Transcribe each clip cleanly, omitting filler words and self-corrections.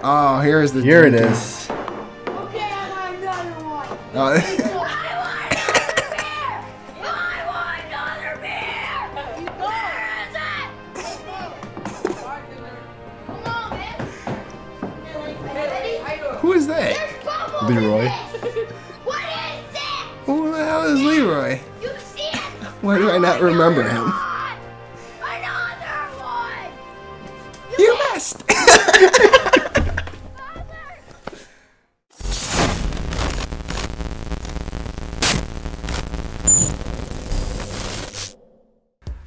Oh, here is the. Here it is. Okay, I want another one. Oh, I want another beer. I want another beer. Where is it? Come on, man. who is that? There's bubbles Leroy. in this. What is it? Who the hell is Leroy? You see it? Why do I not remember him? Another one. You missed.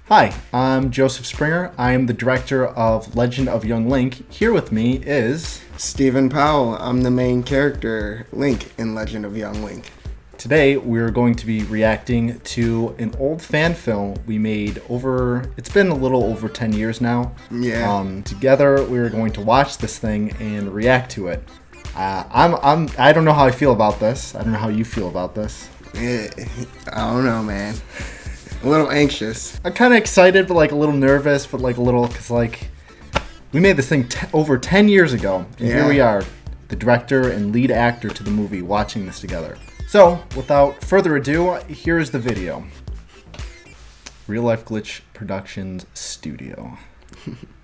Hi, I'm Joseph Springer. I am the director of Legend of Young Link. Here with me is... Stephen Powell. I'm the main character, Link, in Legend of Young Link. Today, we're going to be reacting to an old fan film we made it's been a little over 10 years now. Yeah. Together, we're going to watch this thing and react to it. I don't know how I feel about this. I don't know how you feel about this. I don't know, man. A little anxious. I'm kind of excited, but like a little nervous, but like a little, because like we made this thing over 10 years ago, and here we are, the director and lead actor to the movie, watching this together. So, without further ado, here's the video. Real Life Glitch Productions Studio.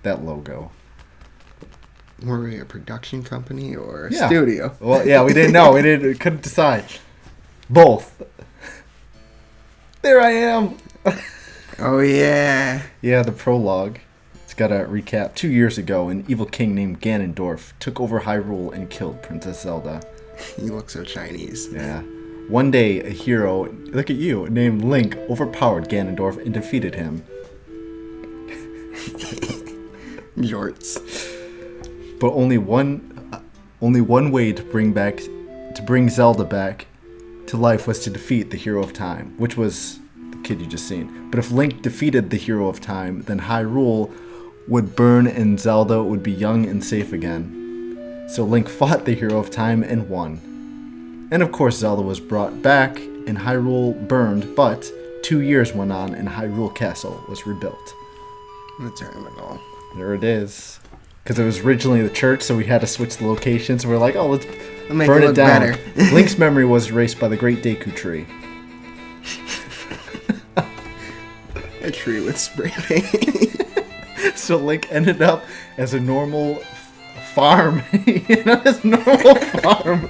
That logo. Were we a production company or a studio? Well, yeah, we didn't know. We couldn't decide. Both. There I am. Oh, yeah. Yeah, the prologue. It's got a recap. 2 years ago, an evil king named Ganondorf took over Hyrule and killed Princess Zelda. You look so Chinese. Yeah. One day, a hero, look at you, named Link, overpowered Ganondorf and defeated him. Jorts. But only one way to bring Zelda back to life was to defeat the Hero of Time, which was the kid you just seen. But if Link defeated the Hero of Time, then Hyrule would burn and Zelda would be young and safe again. So Link fought the Hero of Time and won. And of course Zelda was brought back and Hyrule burned, but 2 years went on and Hyrule Castle was rebuilt. The terminal. There it is. Because it was originally the church, so we had to switch the locations. We're like, oh, let's make burn it it look down. better. Link's memory was erased by the Great Deku Tree. A tree with spray paint. So Link ended up as a normal farm, his normal farm,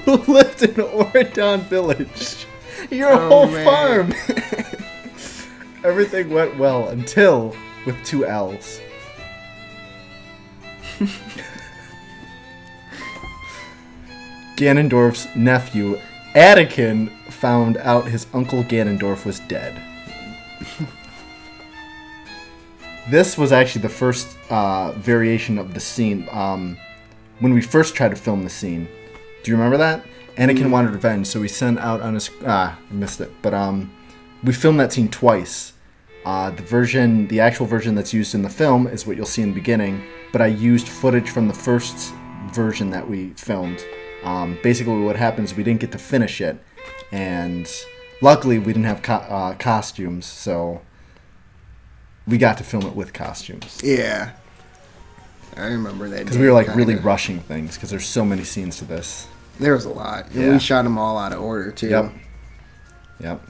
who lived in Oridon Village. Your whole farm. Everything went well until with 2 L's. Ganondorf's nephew, Anakin, found out his uncle Ganondorf was dead. This was actually the first variation of the scene. When we first tried to film the scene. Do you remember that? Anakin wanted revenge, so we sent out on his... I missed it. But we filmed that scene twice. The actual version that's used in the film is what you'll see in the beginning. But I used footage from the first version that we filmed. Basically what happened is we didn't get to finish it. And luckily we didn't have costumes, so... we got to film it with costumes. Yeah. I remember that. Because we were like really rushing things because there's so many scenes to this. There was a lot. And Yeah. we shot them all out of order, too. Yep.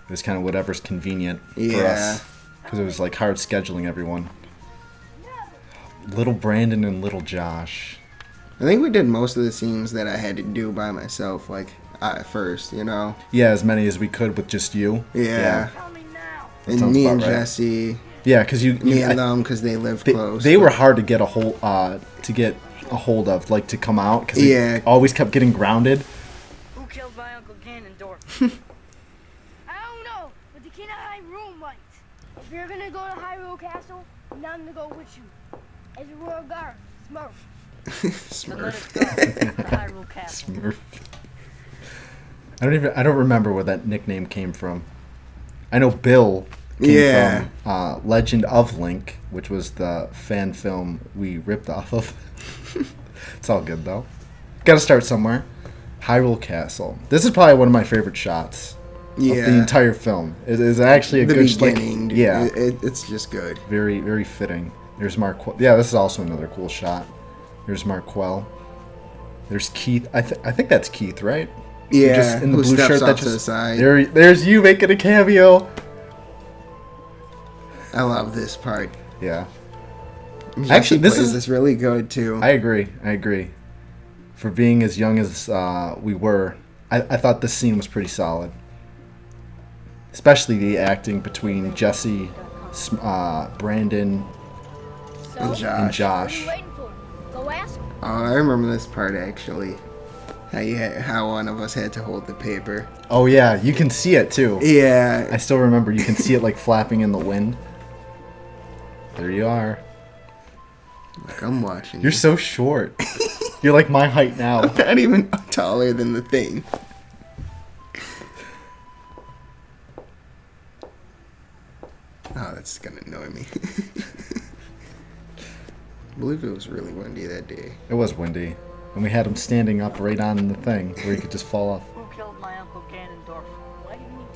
It was kind of whatever's convenient for Yeah. us. Because it was like hard scheduling everyone. Little Brandon and little Josh. I think we did most of the scenes that I had to do by myself, like, at first, you know? Yeah, as many as we could with just you. Yeah. Tell me now. And sounds me about and right. Jesse, Yeah, because me and them, because they lived close. They were hard to get a hold of, like to come out, because they always kept getting grounded. Who killed my Uncle Ganondorf? I don't know, but the king of Hyrule might. If you're gonna go to Hyrule Castle, I'm gonna go with you. As a royal guard, Smurf. Then let us Smurf. go to Hyrule Castle. Smurf. I don't remember where that nickname came from. I know Bill came from Legend of Link, which was the fan film we ripped off of. It's all good though. Got to start somewhere. Hyrule Castle. This is probably one of my favorite shots of the entire film. It is actually a the good beginning. Like, yeah, it's just good. very very fitting. There's Mark. Yeah, this is also another cool shot. Here's Marquell. There's Keith. I think that's Keith, right? Yeah, Just in the who blue steps shirt off that to the just side. there's you making a cameo. I love this part. Yeah. Jesse Actually, this plays is- this really good too. I agree. For being as young as we were, I thought this scene was pretty solid. Especially the acting between Jesse, Brandon, So, And what Josh. and are Josh. you waiting for? Go ask him. Oh, I remember this part actually. How one of us had to hold the paper. Oh yeah, you can see it too. I Yeah. still remember you can see it like flapping in the wind. There you are. Like, I'm watching. You're so short. You're like my height now. not even taller than the thing. Oh, that's gonna annoy me. I believe it was really windy that day. It was windy. And we had him standing up right on the thing where he could just fall off. Who killed my uncle Ganondorf? Why do you need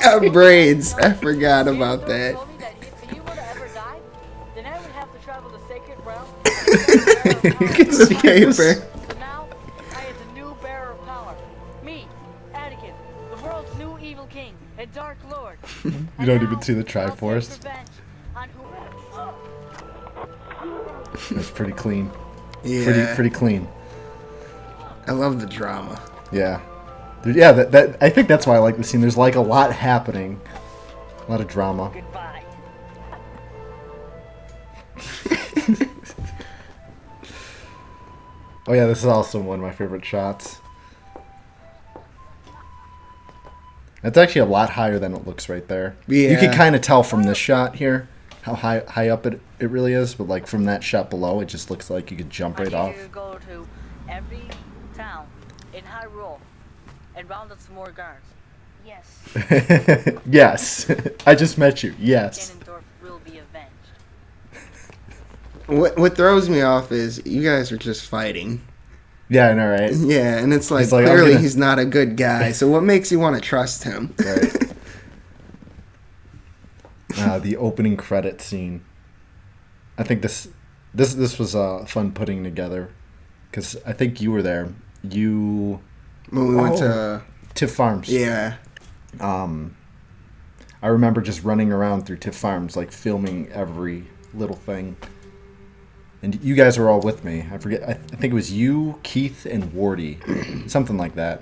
to know? Braids. I forgot about Ganondorf that. told me that if he would have ever died, then I would have to travel the sacred realm. It's a paper. But now, I have the new bearer of power. Me, Anakin, the world's new evil king and dark lord. You don't even see the Triforce. It's pretty clean. Yeah. Pretty clean. I love the drama. Yeah. Yeah, that I think that's why I like the scene. There's like a lot happening. A lot of drama. Goodbye. Oh yeah, this is also one of my favorite shots. That's actually a lot higher than it looks right there. You Yeah. can kind of tell from this shot here how high up it really is, but like from that shot below, it just looks like you could jump I right need off. you to go to every town in Hyrule and round up some more guards. Yes. Yes, I just met you. Yes. Ganondorf will be avenged. What throws me off is you guys are just fighting. Yeah, I know, right? Yeah, and it's like, He's like, I'm clearly gonna- he's not a good guy. So what makes you want to trust him? Right. The opening credit scene. I think this was fun putting together, because I think you were there. You When we went to Tiff Farms. yeah, I remember just running around through Tiff Farms, like filming every little thing. And you guys were all with me. I forget. I think it was you, Keith, and Wardy, something like that.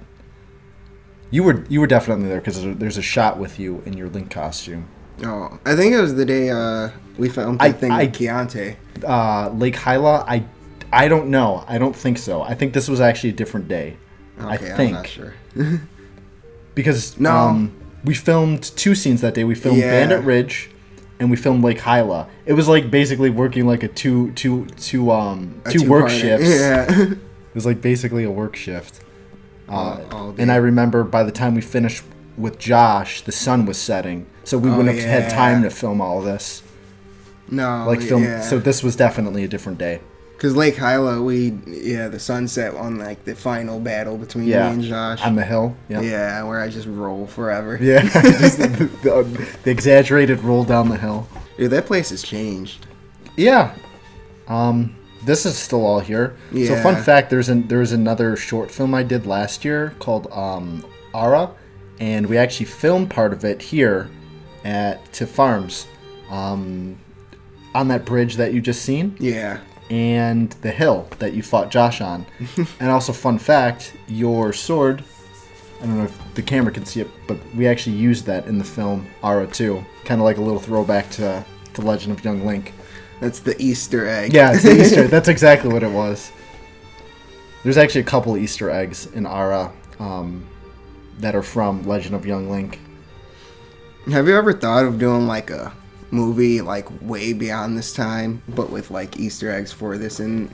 You were definitely there because there's a shot with you in your Link costume. oh, I think it was the day we filmed the thing with Keontae. Lake Hyla, I don't know. I don't think so. I think this was actually a different day. I Okay, think. I'm not sure. Because No. we filmed two scenes that day. We filmed Yeah. Bandit Ridge, and we filmed Lake Hyla. It was like basically working like a two work two-parter. shifts. Yeah. It was like basically a work shift. All day. And I remember by the time we finished with Josh, the sun was setting, so we wouldn't have had yeah. time to film all this. No, Like film. yeah. So this was definitely a different day. Because Lake Hyla, the sunset on like the final battle between Yeah, me and Josh. on the hill. Yeah. Yeah, where I just roll forever. Yeah, just the exaggerated roll down the hill. Dude, that place has changed. Yeah. This is still all here. So Yeah. fun fact, there's another short film I did last year called Ara, and we actually filmed part of it here at Tiff Farms, on that bridge that you just seen, Yeah. and the hill that you fought Josh on. And also fun fact, your sword, I don't know if the camera can see it, but we actually used that in the film Ara 2. Kind of like a little throwback to Legend of Young Link. That's the Easter egg. Yeah, it's the Easter. That's exactly what it was. There's actually a couple of Easter eggs in Ara that are from Legend of Young Link. Have you ever thought of doing like a movie like way beyond this time, but with like Easter eggs for this and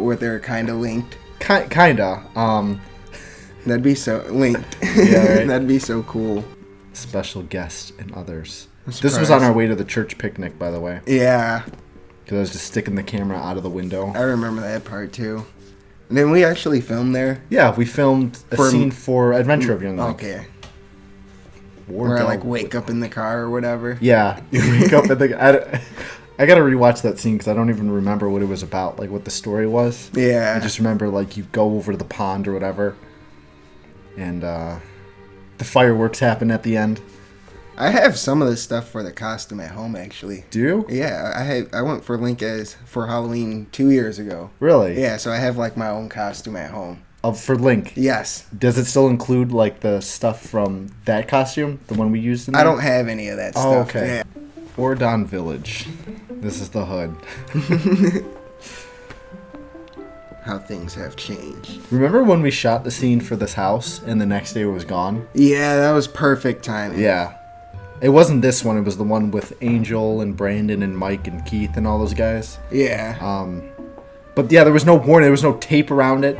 where they're kind of linked? Kinda. That'd be so linked. Yeah, right. That'd be so cool. Special guests and others. I'm This was surprised. on our way to the church picnic, by the way, Yeah, because I was just sticking the camera out of the window. I remember that part too. And then we actually filmed there. Yeah, we filmed a For- scene for Adventure of Young Link. Okay. War Where I Dog. like wake up in the car or whatever. Yeah, you wake up at the. I gotta rewatch that scene because I don't even remember what it was about, like what the story was. Yeah. I just remember like you go over to the pond or whatever, and the fireworks happen at the end. I have some of this stuff for the costume at home, actually. Do you? Yeah, I went for Link for Halloween 2 years ago. Really? Yeah, so I have like my own costume at home. For Link. Yes. Does it still include like the stuff from that costume, the one we used in there? I don't have any of that stuff. Oh, okay. Yeah. Ordon Village. This is the hood. How things have changed. Remember when we shot the scene for this house and the next day it was gone? Yeah, that was perfect timing. Yeah. It wasn't this one. It was the one with Angel and Brandon and Mike and Keith and all those guys. Yeah. But yeah, there was no warning. There was no tape around it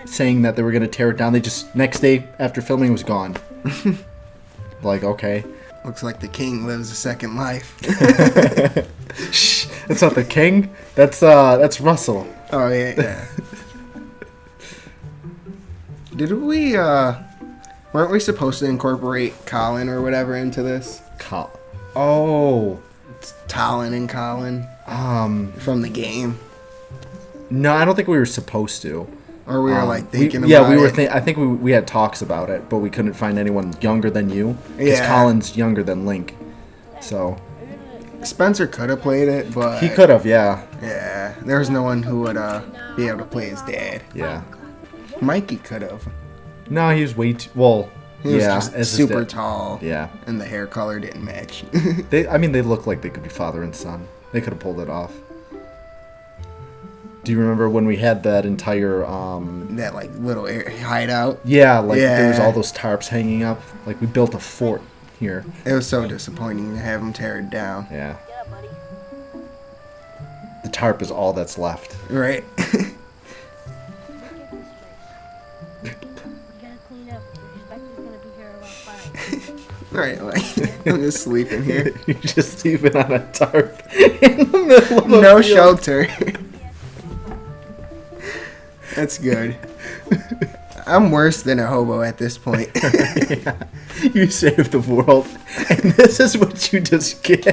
saying that they were going to tear it down. They just, next day after filming, it was gone. Like, okay. Looks like the king lives a second life. Shh, that's not the king. That's Russell. Oh, yeah. Did we, weren't we supposed to incorporate Colin or whatever into this? Oh. It's Talon and Colin. From the game. No, I don't think we were supposed to. Or we were like thinking about yeah, we it. were. I think we had talks about it, but we couldn't find anyone younger than you. Because Yeah. Colin's younger than Link. So. Spencer could have played it, but... He could have, yeah. Yeah, there's no one who would be able to play his dad. Yeah. Mikey could have. No, he was way too... Well, He was yeah. just as his super dad. tall. Yeah. And the hair color didn't match. They look like they could be father and son. They could have pulled it off. Do you remember when we had that entire... that, like, little hideout? Yeah, like there was Yeah. all those tarps hanging up. Like we built a fort here. It was so disappointing to have him tear it down. Yeah. The tarp is all that's left. Right? You gotta clean up. Respect is gonna be here around 5. Right, like, I'm just sleeping here. You're just sleeping on a tarp in the middle of a No field. shelter. That's good. I'm worse than a hobo at this point. Yeah. You save the world, and this is what you just get.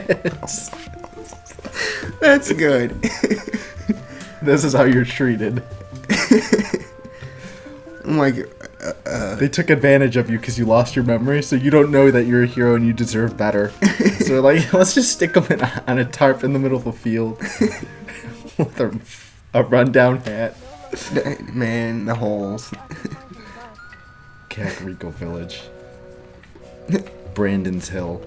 That's good. This is how you're treated. I'm like, They took advantage of you because you lost your memory, so you don't know that you're a hero and you deserve better. So they're like, let's just stick them on a tarp in the middle of a field with a rundown hat. man, the holes. Kakariko Village. Brandon's Hill.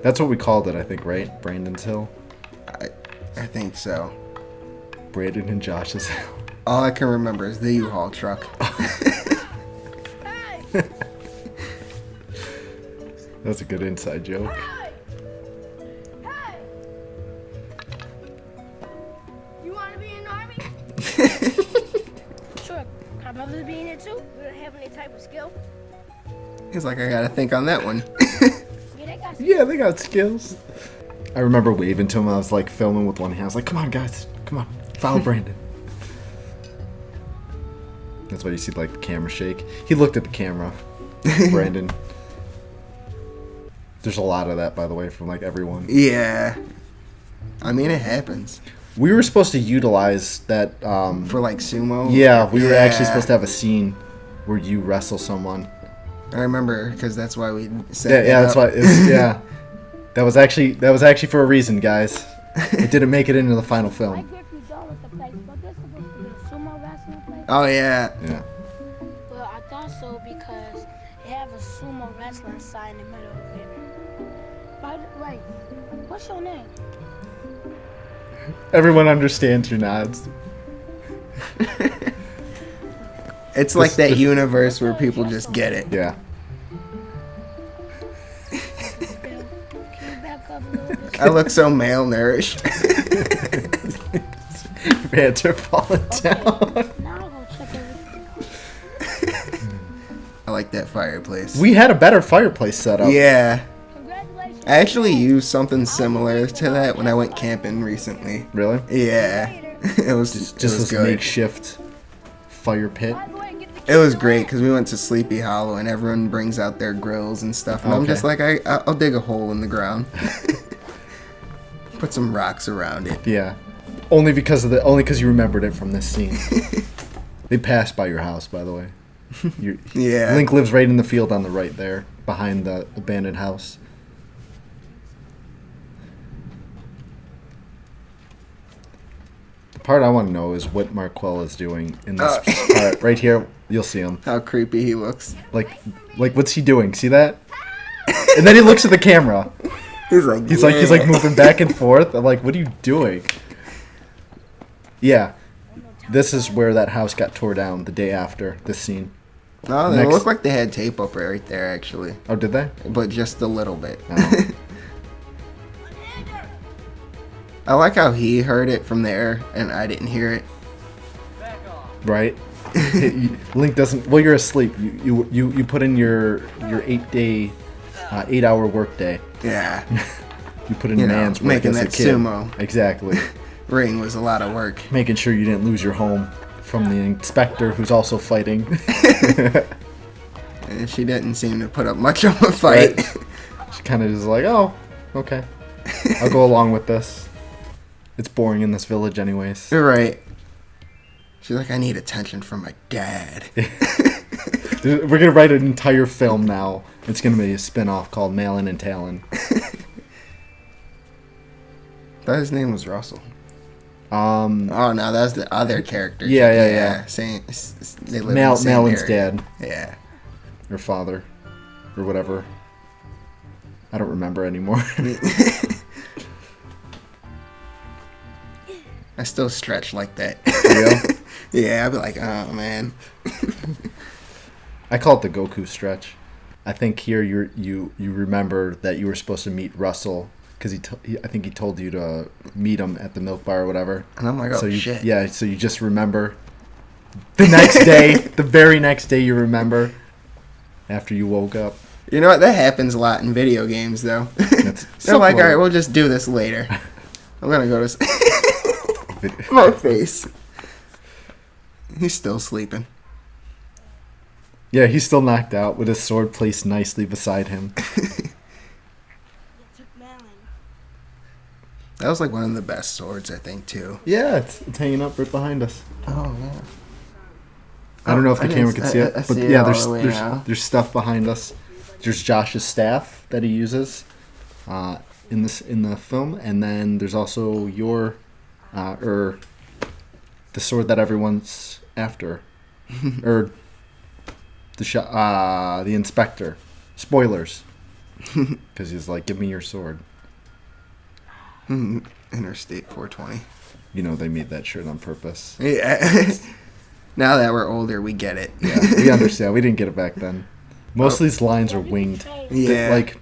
That's what we called it, I think, right? Brandon's Hill? I think so. Brandon and Josh's Hill. All I can remember is the U-Haul truck. Hey! That's a good inside joke. Hey! Hey! You wanna be in the army? Sure. My brother's being it too. We don't have any type of skill. He's like, I gotta think on that one. Yeah, they got Yeah, they got skills. I remember waving to him. I was like filming with one hand. I was like, come on, guys. Come on. Follow Brandon. That's why you see like the camera shake. He looked at the camera. Brandon. There's a lot of that, by the way, from like everyone. Yeah. I mean, it happens. We were supposed to utilize that. For like sumo? Yeah, we were actually Yeah. supposed to have a scene where you wrestle someone. I remember, because that's why we set Yeah, it yeah, that's up. why. Yeah, that was actually for a reason, guys. It didn't make it into the final I film. get you done with the place, but this supposed to be a sumo wrestling place. Oh, yeah. Yeah. Well, I thought so because they have a sumo wrestling sign in the middle of it. By the way, what's your name? Everyone understands your nods. It's like that universe where people just get it. Yeah. Can you back up a little bit? I look so malnourished. Pants are falling down. Now I'll go check everything. I like that fireplace. We had a better fireplace set up. Yeah. Congratulations. I actually used something similar to that when I went camping recently. Really? Yeah. It was Just it was this good. makeshift fire pit. By the way, get the It was great because we went to Sleepy Hollow and everyone brings out their grills and stuff. And I'm Okay. just like, I'll dig a hole in the ground. Put some rocks around it. Yeah. Only because you remembered it from this scene. They passed by your house, by the way. Yeah. Link lives right in the field on the right there, behind the abandoned house. The part I want to know is what Marquel is doing in this part. Right here, you'll see him. How creepy he looks. Like, what's he doing? See that? And then he looks at the camera. He's like, He's like moving back and forth. I'm like, what are you doing? Yeah, this is where that house got tore down the day after this scene. No, they Next- look like they had tape up right there, actually. Oh, did they? But just a little bit. Oh. I like how he heard it from there, and I didn't hear it. Back off. Right? Link doesn't. Well, you're asleep. You put in your 8-hour workday. Yeah. You put in You know, man's work making as a that kid. sumo. Exactly. Ring was a lot of work. Making sure you didn't lose your home from the inspector who's also fighting. And she didn't seem to put up much of a fight. Right. She kind of just like, oh, okay, I'll go along with this. It's boring in this village, anyways. You're right. She's like, I need attention from my dad. We're gonna write an entire film now. It's gonna be a spin-off called Malin and Talon. Thought his name was Russell. Oh no, that's the other character. Yeah. They live in the same Malin's area. dad Yeah. or father or whatever. I don't remember anymore. I still stretch like that. Yeah. Yeah, I'd be like, oh man. I call it the Goku stretch. I think here you remember that you were supposed to meet Russell because I think he told you to meet him at the milk bar or whatever. And I'm like, oh shit. Yeah, so you just remember the next day, the very next day you remember after you woke up. You know what? That happens a lot in video games, though. They're like, all right, we'll just do this later. I'm gonna go to my face. He's still sleeping. Yeah, he's still knocked out with his sword placed nicely beside him. That was like one of the best swords, I think, too. Yeah, it's hanging up right behind us. Oh yeah. I don't know if the I camera didn't- can see I it, but see it yeah, all the way now. there's stuff behind us. There's Josh's staff that he uses in the film, and then there's also your the sword that everyone's after, or the inspector. Spoilers, because he's like, "Give me your sword." Interstate 420. You know they made that shirt on purpose. Yeah. Now that we're older, we get it. Yeah, we understand. We didn't get it back then. Most of these lines are winged. Yeah. Like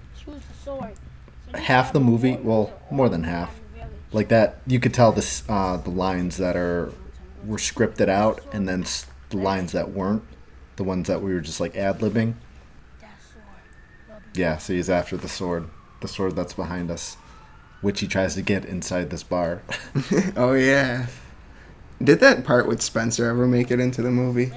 half the movie, well, more than half. Like that, you could tell this the lines that were scripted out, and then the lines that weren't, the ones that we were just like ad-libbing. Yeah, so he's after the sword that's behind us, which he tries to get inside this bar. Oh yeah. Did that part with Spencer ever make it into the movie?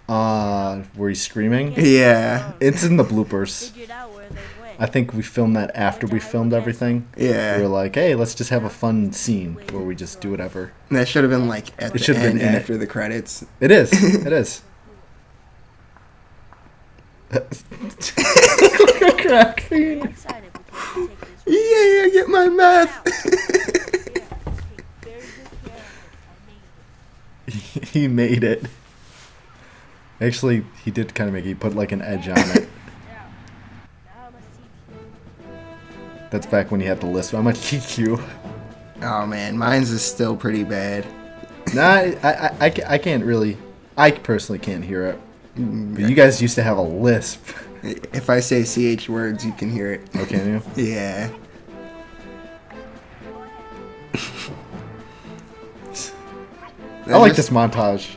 Where he's screaming? Yeah. It's in the bloopers. Figured out where they went. I think we filmed that after we filmed everything. Yeah. We were like, hey, let's just have a fun scene where we just do whatever. That should have been like at It the should have end been in it. after the credits. It is. It is. Crack. Very excited because we take this Yeah, get my meth. take very good care of it. He made it. Actually, he did kind of make it. He put like an edge on it. Now let's see. That's back when he had the list. I'm gonna teach you. Oh man, mine's is still pretty bad. Nah, I can't really. I personally can't hear it. But you guys used to have a lisp. If I say CH words, you can hear it. Oh, can you? Yeah. I like this montage.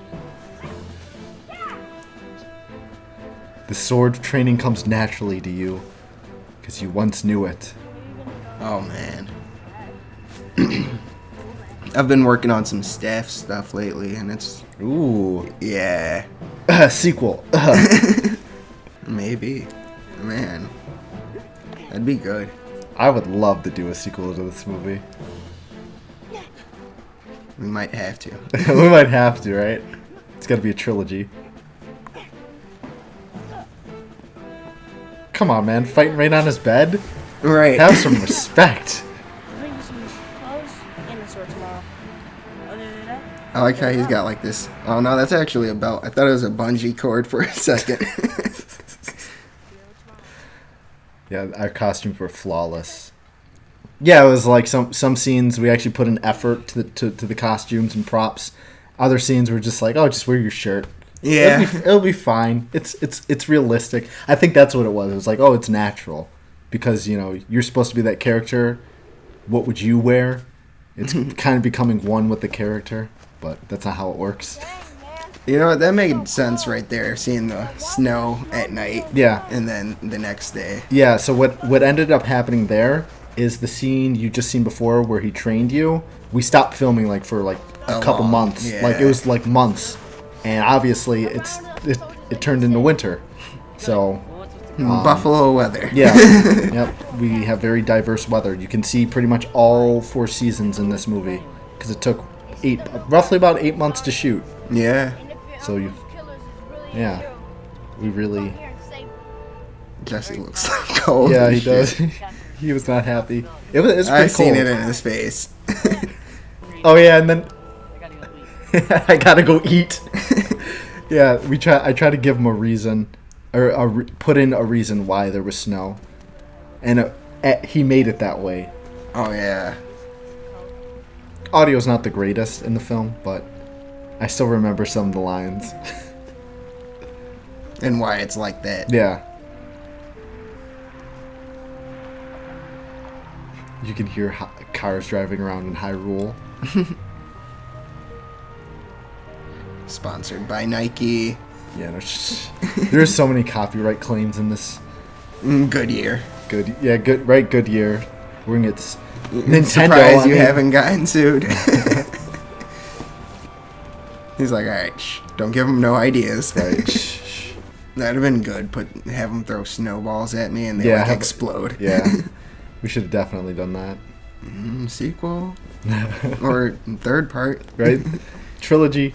The sword training comes naturally to you, because you once knew it. Oh man. I've been working on some staff stuff lately, and it's Ooh. yeah, Sequel. maybe, man, that'd be good. I would love to do a sequel to this movie. We might have to. We might have to, right? It's got to be a trilogy. Come on, man. Fighting right on his bed? Right. Have some respect. I'll bring you some clothes and a sword tomorrow. Other than that, I like how he's got like this. Oh no, that's actually a belt. I thought it was a bungee cord for a second. Yeah, our costumes were flawless. Yeah, it was like some scenes we actually put an effort to the costumes and props. Other scenes were just like, oh, just wear your shirt. Yeah. It'll be fine. It's realistic. I think that's what it was. It was like, oh, it's natural. Because, you know, you're supposed to be that character. What would you wear? It's kind of becoming one with the character, but that's not how it works. You know what? That made sense right there, seeing the snow at night. Yeah. And then the next day. Yeah, so what ended up happening there is the scene you just seen before where he trained you. We stopped filming like for like a couple months. Yeah. Like it was like months. And obviously it turned into winter. So Buffalo weather. yeah. Yep. We have very diverse weather. You can see pretty much all 4 seasons in this movie because it took roughly about 8 months to shoot. Yeah. So yeah. We really Jesse looks cold. yeah, as he shit. does. He was not happy. It's pretty I've seen cold. it in his face. Oh yeah, and then I gotta go eat. I gotta go eat. Yeah, I try to give him a reason, or put in a reason why there was snow, and he made it that way. Oh yeah. Audio's not the greatest in the film, but I still remember some of the lines. And why it's like that. Yeah. You can hear cars driving around in Hyrule. Sponsored by Nike. Yeah, there's so many copyright claims in this. Goodyear. Goodyear. We're gonna get Nintendo. Surprised you haven't gotten sued. He's like, all right, don't give him no ideas. Right. Shh. That'd have been good. Have him throw snowballs at me and they Yeah, like explode. Yeah. We should have definitely done that. Sequel or third part. Right? Trilogy.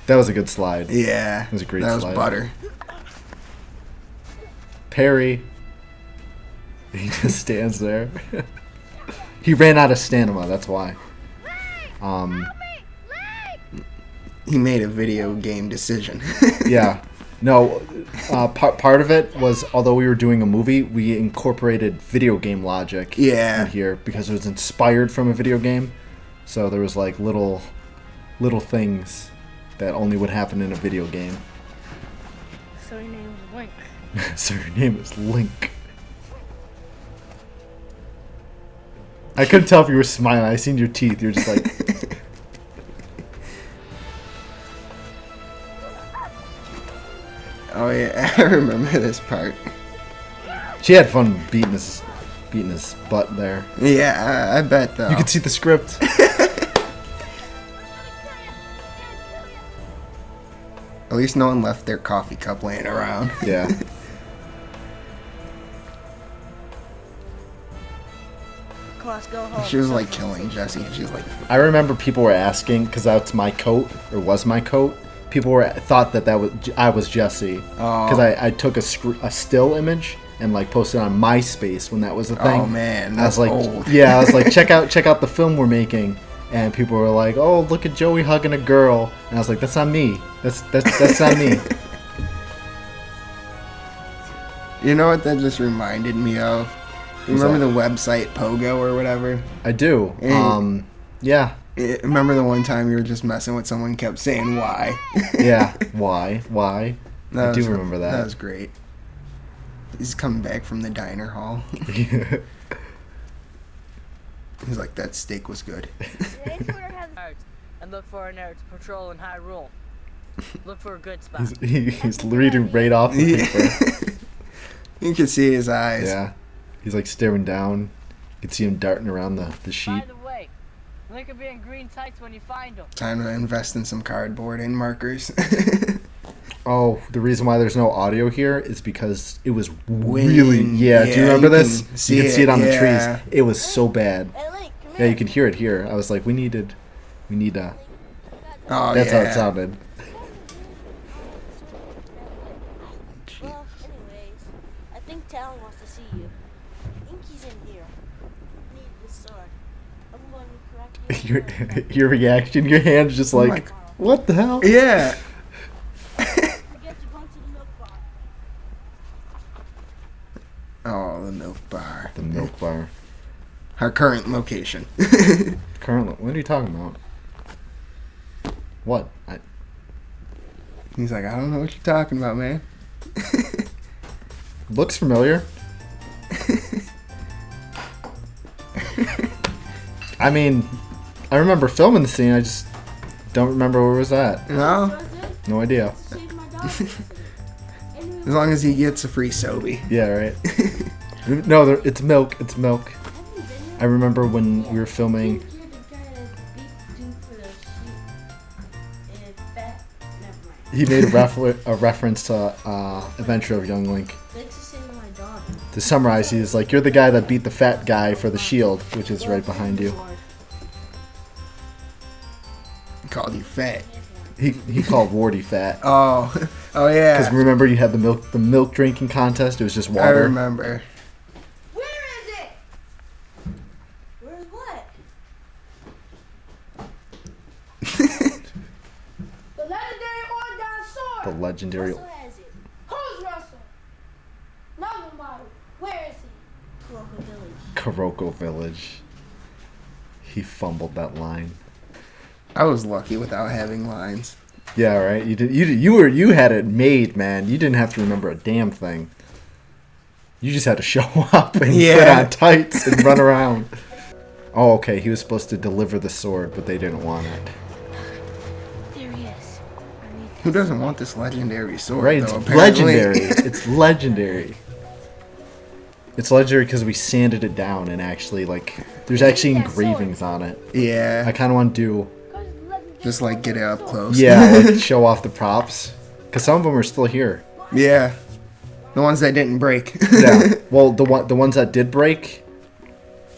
That was a good slide. Yeah, That was a great That was slide. butter. Perry. He just stands there. He ran out of stamina, that's why. He made a video game decision. Yeah. No, part of it was, although we were doing a movie, we incorporated video game logic Yeah. in here because it was inspired from a video game. So there was like little things that only would happen in a video game. So your name was Link. So your name is Link. I couldn't tell if you were smiling. I seen your teeth. You're just like... Oh yeah, I remember this part. She had fun beating his butt there. Yeah, I bet though. You could see the script. At least no one left their coffee cup laying around. Yeah. Come on, let's go home. She was like killing Jesse. She was like, I remember people were asking, because that's my coat, or was my coat. People thought that I was Jesse, because I took a still image and like posted on MySpace when that was a thing. oh man, I was that's like, old. yeah, I was like, check out the film we're making, and people were like, oh, look at Joey hugging a girl, and I was like, that's not me. That's not me. You know what that just reminded me of? Remember the website Pogo or whatever? I do. Yeah. Remember the one time you were just messing with someone, kept saying why? Yeah. Why? I do remember that. That was great. He's coming back from the diner hall. He's like, that steak was good. And look for a nerd to patrol in Hyrule. Look for a good spot. He's reading right off the paper. You can see his eyes. Yeah. He's like staring down. You can see him darting around the By sheet. the way, Link will be in green tights when you find him. Time to invest in some cardboard and markers. Oh, the reason why there's no audio here is because it was Wind. really... Yeah, do you remember you this? can see You can see it on the yeah. trees. It was so bad. Hey, Link, come Yeah, here. you could hear it here. I was like, we needed We need to. Oh, That's how yeah. it sounded. Well, anyways, I think Talon wants to see you. I think he's in here. Need this sword. I'm going to crack you. Your reaction, your hand's just like, like- what the hell? Yeah. Forget to go to the milk bar. Oh, the milk bar. The milk bar. Our current location. Currently, what are you talking about? What? He's like, I don't know what you're talking about, man. Looks familiar. I mean, I remember filming the scene. I just don't remember where it was at. No? No idea. Save my dog. As long as he gets a free Sobe. Yeah, right. No, it's milk. It's milk. I remember when we were filming. He made a reference to Adventure of Young Link. Thanks for saving my dog. To summarize, he's like, you're the guy that beat the fat guy for the shield, which is right behind you. He called you fat. He called Wardy fat. Oh. Oh, yeah. Because remember you had the milk drinking contest? It was just I water. remember. Where is it? Where's what? The legendary Orgon sword. The legendary Russell has it. Who's Russell? Another model. Where is he? Kuroko Village. Kuroko Village. He fumbled that line. I was lucky without having lines. Yeah, right. You had it made, man. You didn't have to remember a damn thing. You just had to show up and put on tights and run around. Oh, okay. He was supposed to deliver the sword, but they didn't want it. There he is. Who doesn't want this legendary sword, Right? though, It's apparently? legendary. It's legendary. It's legendary because we sanded it down and actually, like, there's actually engravings on it. I Yeah. kind of want to do, Just, like, get it up close. yeah, like, show off the props. Because some of them are still here. Yeah. The ones that didn't break. Yeah. Well, the ones that did break,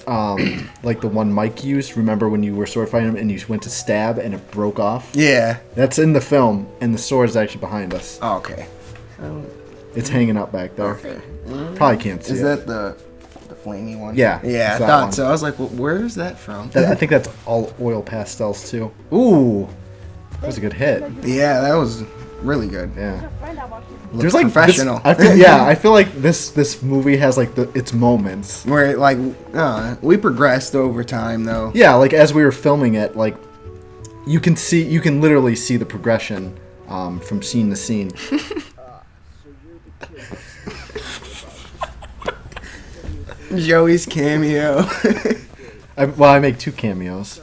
like the one Mike used. Remember when you were sword fighting him and you went to stab and it broke off? Yeah. That's in the film, and the sword is actually behind us. Oh, okay. It's hanging up back there. Okay. Probably can't see Is it. that the flamey one? Yeah, Yeah, it's I that thought one. so. I was like, well, where is that from? I think that's all oil pastels too. Ooh, that was a good hit. Yeah, that was really good. Yeah. Friend I watched. There's like professional. I feel like this movie has like its moments. Where, like, we progressed over time, though. Yeah, like as we were filming it, like you can literally see the progression from scene to scene. Joey's cameo. I make 2 cameos.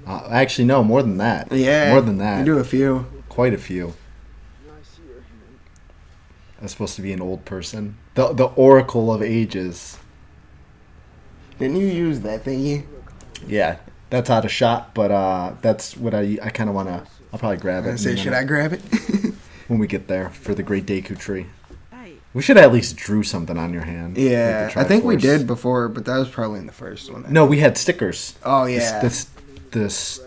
Actually, no, more than that. Yeah. More than that. You do a few. Quite a few. That's supposed to be an old person. The Oracle of Ages. Didn't you use that thingy? Yeah, that's out of shot, but that's what I kind of want to. I'll probably grab it. I say, should I grab it? When we get there for the Great Deku Tree. We should at least drew something on your hand. with Yeah, the I think we Triforce. did before, but that was probably in the first one. No, we had stickers. Oh, yeah. This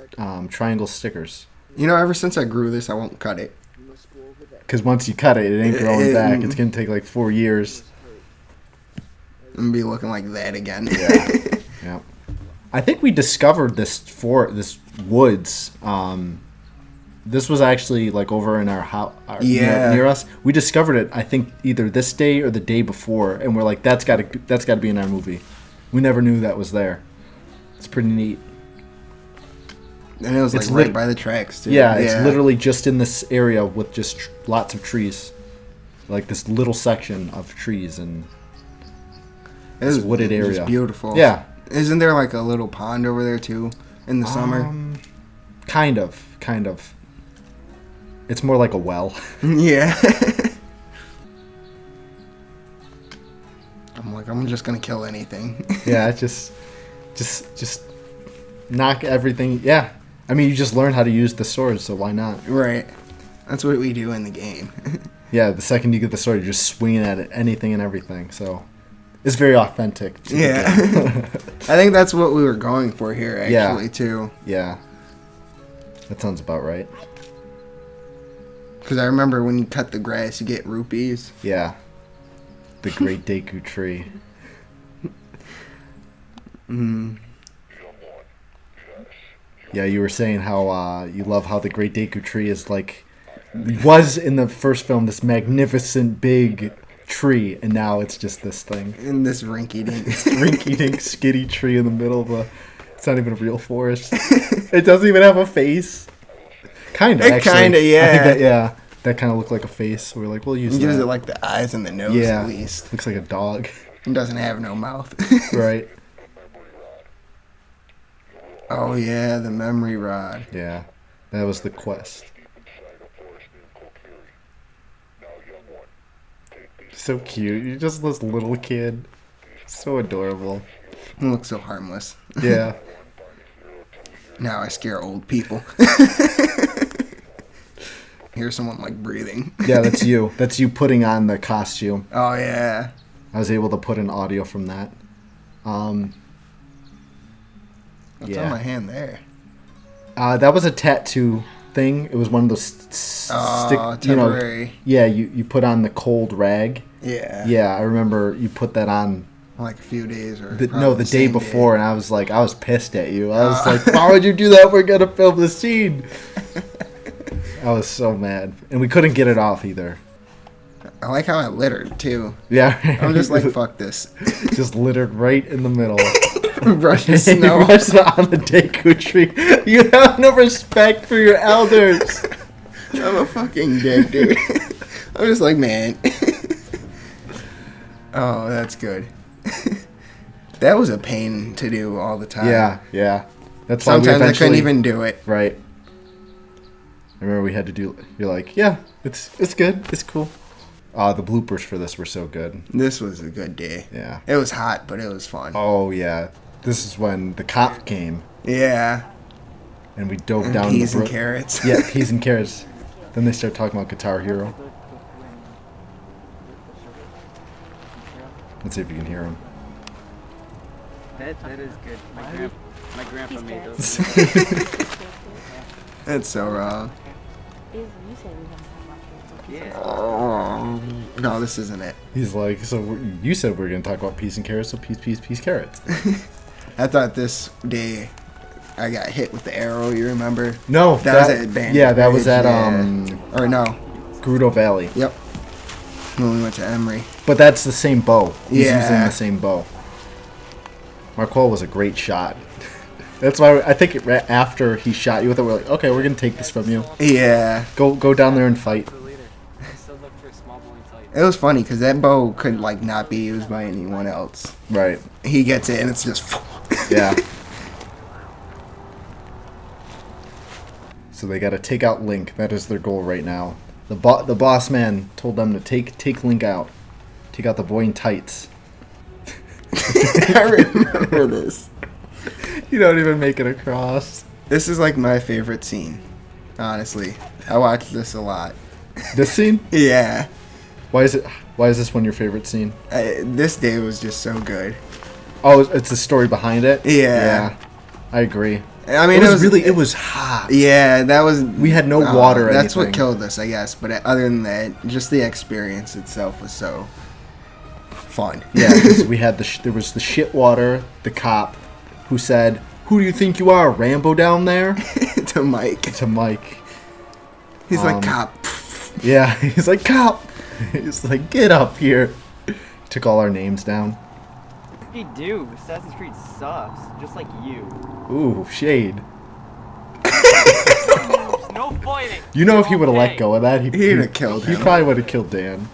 triangle stickers. You know, ever since I grew this, I won't cut it. Because once you cut it, it ain't growing back. It's gonna take like 4 years. I'm going to be looking like that again. Yeah. I think we discovered this woods. This was actually like over in our house, near us. We discovered it. I think either this day or the day before, and we're like, that's got to be in our movie. We never knew that was there. It's pretty neat. And it was like It's right lit- by the tracks, too. Yeah, it's literally just in this area with just lots of trees, like this little section of trees and this wooded area. It's beautiful. Yeah. Isn't there like a little pond over there, too, in the summer? Kind of. It's more like a well. Yeah. I'm like, I'm just going to kill anything. Yeah, it's just knock everything. Yeah, I mean, you just learn how to use the sword, so why not? Right. That's what we do in the game. Yeah, the second you get the sword, you're just swinging at it, anything and everything. So it's very authentic. To the Yeah. game. I think that's what we were going for here, actually, Yeah. too. Yeah. That sounds about right. Because I remember when you cut the grass, you get rupees. Yeah. The Great Deku Tree. Yeah, you were saying how you love how the Great Deku Tree is like... was in the first film this magnificent big tree, and now it's just this thing. In this rinky-dink. Rinky-dink skitty tree in the middle of a... It's not even a real forest. It doesn't even have a face. Kind of, actually. Kind of, yeah. I think that, yeah. That kind of looked like a face. We're like, we'll use It that. gives it like the eyes and the nose Yeah. at least. Looks like a dog. It doesn't have no mouth. Right. Oh, yeah, the memory rod. Yeah. That was the quest. So cute. You're just this little kid. So adorable. It looks so harmless. Yeah. Now I scare old people. Hear someone like breathing. Yeah, that's you. That's you putting on the costume. Oh, yeah. I was able to put in audio from that. What's Yeah. on my hand there? That was a tattoo thing. It was one of those stick, temporary. Yeah, you put on the cold rag. Yeah. Yeah, I remember you put that on Like a few days or the probably day same before, and I was pissed at you. I was like, why would you do that? We're gonna film the scene. I was so mad, and we couldn't get it off either. I like how I littered too. Yeah, I'm just like, fuck this. just littered right in the middle. Brushing You snow. rushed on the Deku tree. You have no respect for your elders. I'm a fucking dick, dude. I'm just like, man. Oh, that's good. That was a pain to do all the time. Yeah. That's why we Sometimes I eventually, couldn't even do it. Right. I remember we had to do. You're like, yeah, it's good, it's cool. The bloopers for this were so good. This was a good day. Yeah. It was hot, but it was fun. Oh yeah, this is when the cop came Yeah. and we dove And down. peas the and carrots. Yeah, peas and carrots. Then they start talking about Guitar Hero. Let's see if you can hear him. That is good. My grandpa made those. That's so wrong. Yeah. Oh. No, this isn't it. He's like, so you said we were gonna talk about peas and carrots, so peas, carrots. I thought this day I got hit with the arrow, you remember? No, That was at Bandit Yeah, that was Ridge, at yeah. Or no. Gerudo Valley. Yep. When we went to Emery. But that's the same bow. He's Yeah. using the same bow. Marquel was a great shot. That's why I think after he shot you with it, we're like, okay, we're gonna take this from you. Yeah. Go down there and fight. I still look for small bowling sites. It was funny because that bow could like not be used by anyone else. Right. He gets it and it's just. Yeah. So they got to take out Link. That is their goal right now. The boss man told them to take Link out. Take out the boy in tights. I remember this. You don't even make it across. This is like my favorite scene. Honestly, I watch this a lot. This scene? Yeah. Why is this one your favorite scene? This day was just so good. Oh, it's the story behind it? Yeah. I agree. I mean, it was hot. Yeah, that was. We had no water or That's what anything. killed us, I guess. But other than that, just the experience itself was so fun. Yeah, 'cause we had there was the shit water, the cop, who said, "Who do you think you are, Rambo down there?" To Mike. To Mike. He's like, cop. Yeah, he's like, cop. He's like, get up here. He took all our names down. You do. Assassin's Creed sucks. Just like you. Ooh, shade. No fighting. You know, if he would have let Okay. go of that, He'd have killed He him. probably would have killed Dan.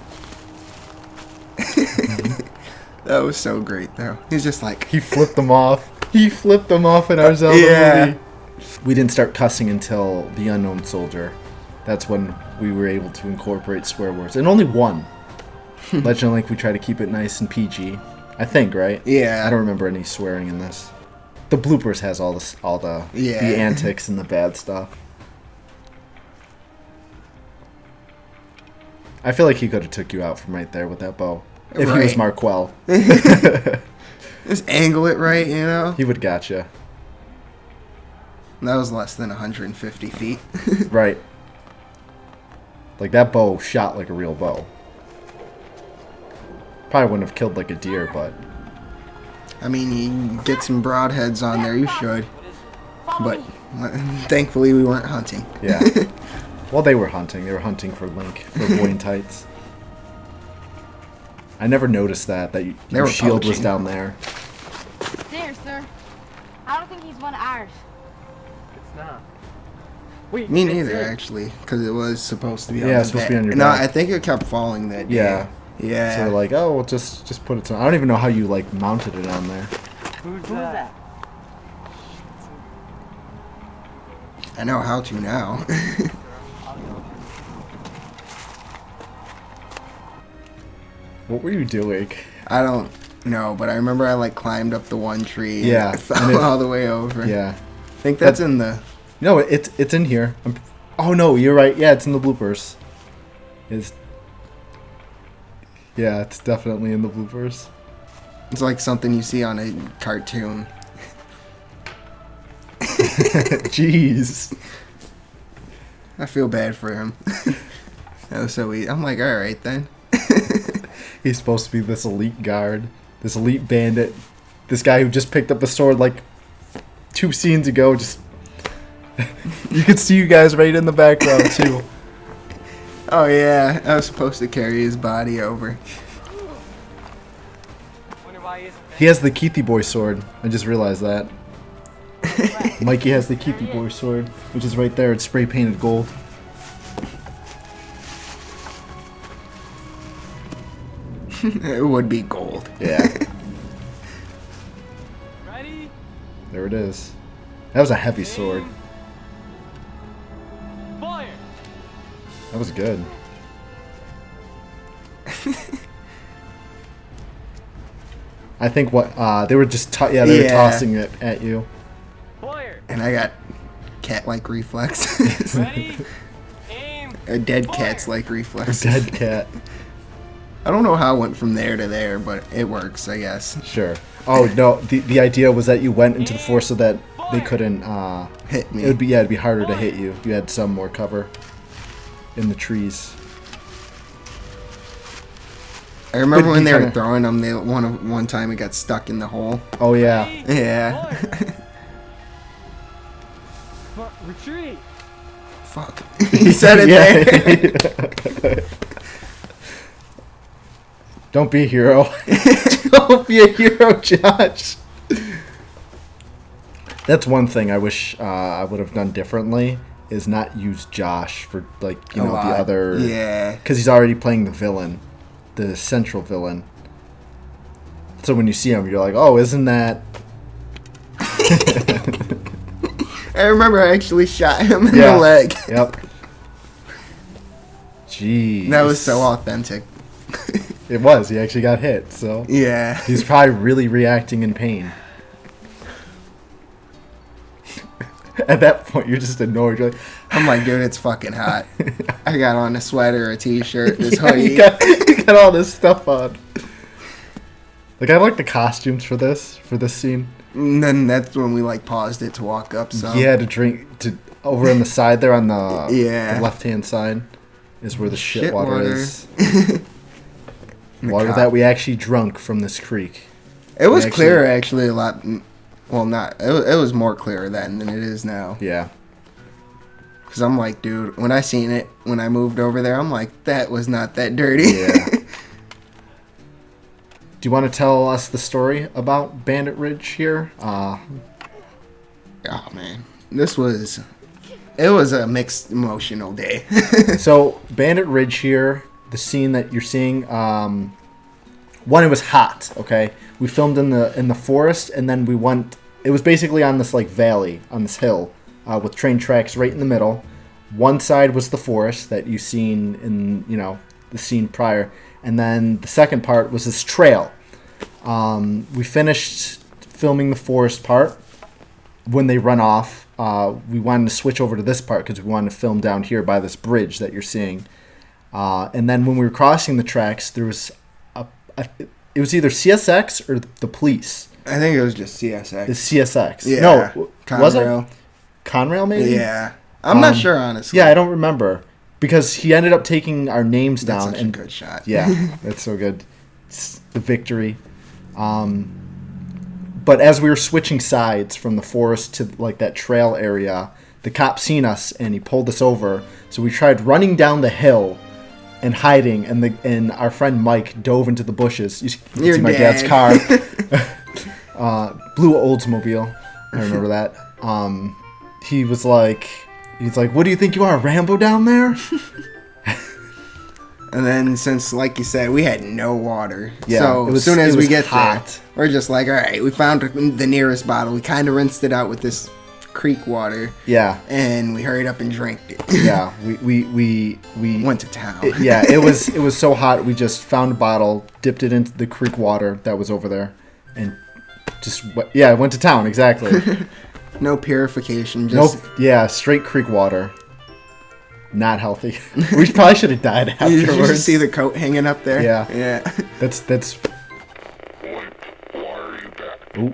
That was so great, though. He's just like. He flipped them off. He flipped them off in our Zelda Yeah. movie. We didn't start cussing until The Unknown Soldier. That's when we were able to incorporate swear words. And only one. Legend of Link, we try to keep it nice and PG. I think, right? Yeah. I don't remember any swearing in this. The bloopers has all the Yeah. the antics and the bad stuff. I feel like he could have took you out from right there with that bow. If he was Right. Marquel. Just angle it right, you know? He would gotcha. That was less than 150 feet. Right. Like, that bow shot like a real bow. Probably wouldn't have killed like a deer, but... I mean, you can get some broadheads on there, you should. But thankfully we weren't hunting. Yeah. Well, they were hunting. They were hunting for Link, for boy in tights. I never noticed that your shield was down there. There, sir. I don't think he's one of ours. It's not. Wait, Me it's neither, it. actually, because it was supposed to be on Yeah, the it's supposed to be on your No, back. I think it kept falling that day. Yeah. Yeah. So they're like, oh, well, just put it on. I don't even know how you, like, mounted it on there. Who's that? I know how to now. What were you doing? I don't know, but I remember I like climbed up the one tree. Yeah, And fell all the way over. Yeah. I think that's in the. No, it's in here. Oh no, you're right. Yeah, it's in the bloopers. Yeah, it's definitely in the bloopers. It's like something you see on a cartoon. Jeez. I feel bad for him. That was so easy. I'm like, all right then. He's supposed to be this elite guard, this elite bandit, this guy who just picked up the sword like 2 scenes ago. Just you could see you guys right in the background too. Oh yeah, I was supposed to carry his body over. Wonder why he isn't He has the Keithy boy sword. I just realized that. Mikey has the Keithy boy sword, which is right there. It's spray painted gold. It would be gold. Yeah. ready. There it is. That was a heavy sword. Fire. That was good. I think what they were just they were tossing it at you. Fire. And I got cat-like reflexes. Ready. Aim. A dead cat's like reflexes. Dead cat. I don't know how it went from there to there, but it works, I guess. Sure. Oh no, the idea was that you went into the forest so that they couldn't Hit me. it'd be harder to hit you. You had some more cover in the trees. I remember But when you they were kinda- throwing them. One time it got stuck in the hole. Oh yeah. Yeah. Retreat. Fuck. He said it there. Don't be a hero. Don't be a hero, Josh. That's one thing I wish I would have done differently, is not use Josh for, like, you know, the other... Yeah. Because he's already playing the villain, the central villain. So when you see him, you're like, oh, isn't that... I remember I actually shot him in the leg. Yep. Jeez. That was so authentic. It was. He actually got hit, so... Yeah. He's probably really reacting in pain. At that point, you're just annoyed. You're like, I'm like, dude, it's fucking hot. I got on a sweater, a t-shirt, this yeah, hoodie. you got all this stuff on. Like, I like the costumes for this scene. And then that's when we like paused it to walk up. So Yeah, to drink over on the side there on the, Yeah. the left-hand side is where the shit water. water is. The Water cop- that we actually drunk from this creek. It was actually- clearer actually a lot. Well, not. It was more clearer then than it is now. Yeah. Because I'm like, dude, when I seen it, when I moved over there, I'm like, that was not that dirty. Yeah. Do you want to tell us the story about Bandit Ridge here? Oh man, it was a mixed emotional day. So Bandit Ridge here, the scene that you're seeing, one, it was hot. Okay, we filmed in the forest, and then we went. It was basically on this like valley, on this hill, with train tracks right in the middle. One side was the forest that you seen in the scene prior, and then the second part was this trail. We finished filming the forest part. When they run off, we wanted to switch over to this part because we wanted to film down here by this bridge that you're seeing. And then when we were crossing the tracks, there was it was either CSX or the police. I think it was just CSX. It's CSX. Yeah, No, was it? Conrail. Conrail, maybe? Yeah. I'm not sure, honestly. Yeah, I don't remember. Because he ended up taking our names That's down. such a good shot. Yeah, that's so good. It's the victory. But as we were switching sides from the forest to like that trail area, the cop seen us and he pulled us over. So we tried running down the hill and hiding, and our friend Mike dove into the bushes. You can see my dad's car. Blue Oldsmobile. I remember that. He's like, what do you think you are, Rambo down there? And then, since, like you said, we had no water. Yeah, so as soon as we get hot. there, we're just like, all right, we found the nearest bottle. We kind of rinsed it out with this creek water. Yeah. And we hurried up and drank it. Yeah, we went to town. It was so hot. We just found a bottle, dipped it into the creek water that was over there, and just went to town. Exactly. No purification. Just straight creek water. Not healthy. We probably should have died afterwards. You should see the coat hanging up there. Yeah. That's. Why are you back? Ooh.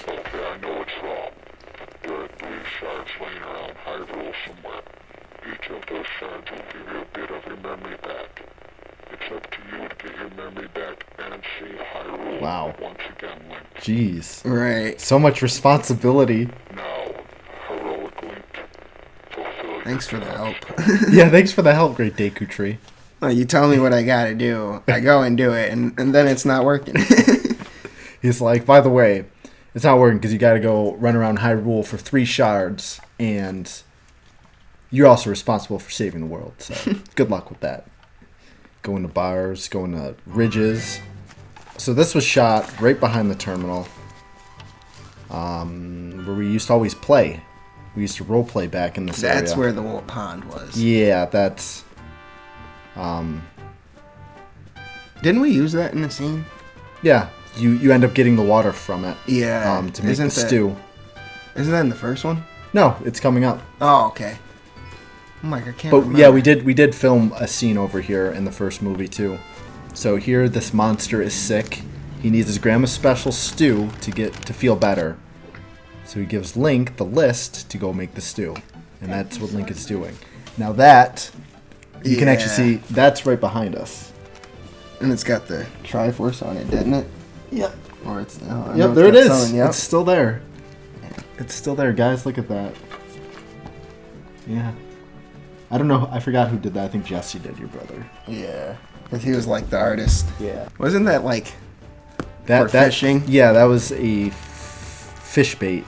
Okay, I know it's wrong. There are 3 shards laying around Hyrule somewhere. Each of those shards will give you a bit of your memory back. It's up to you to get your memory back and see Hyrule once again, Link. Jeez. Right. So much responsibility. Now, heroic Link, fulfill Thanks for the help. Yeah, thanks for the help, Great Deku Tree. Well, you tell me what I gotta do. I go and do it, and then it's not working. He's like, by the way, it's not working because you got to go run around Hyrule for 3 shards, and you're also responsible for saving the world. So good luck with that. Going to bars, going to ridges. So this was shot right behind the terminal, where we used to always play. We used to role play back in this area. That's where the little pond was. Yeah, that's. Didn't we use that in the scene? Yeah, you end up getting the water from it. Yeah. To make the stew. Isn't that in the first one? No, it's coming up. Oh, okay. I'm like, I can't remember. Yeah, we did film a scene over here in the first movie too. So here, this monster is sick. He needs his grandma's special stew to feel better. So he gives Link the list to go make the stew, and that's what Link is doing. Now that you can actually see, that's right behind us. And it's got the Triforce on it, didn't it? Yep. Or it's yep, there it is. Yep. It's still there. It's still there, guys. Look at that. Yeah. I don't know. I forgot who did that. I think Jesse did, your brother. Yeah. Because he was like the artist. Yeah. Wasn't that like that for fishing? Yeah, that was a fish bait,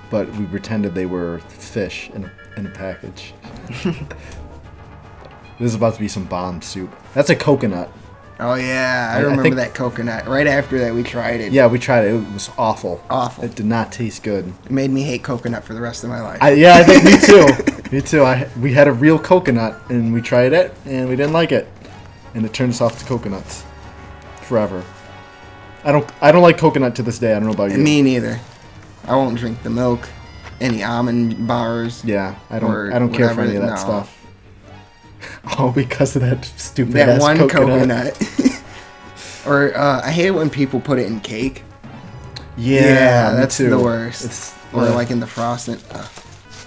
but we pretended they were fish in a package. This is about to be some bomb soup. That's a coconut. Oh, yeah. I remember that coconut. Right after that, we tried it. Yeah, we tried it. It was awful. Awful. It did not taste good. It made me hate coconut for the rest of my life. I think me too. Me too. We had a real coconut, and we tried it, and we didn't like it. And it turned us off to coconuts. Forever. I don't like coconut to this day. I don't know about you. Me neither. I won't drink the milk, any almond bars. Yeah, I don't care for any of that stuff. Oh, because of that stupid that ass one coconut. Or I hate when people put it in cake. Yeah, that's the worst. Or like in the frosting.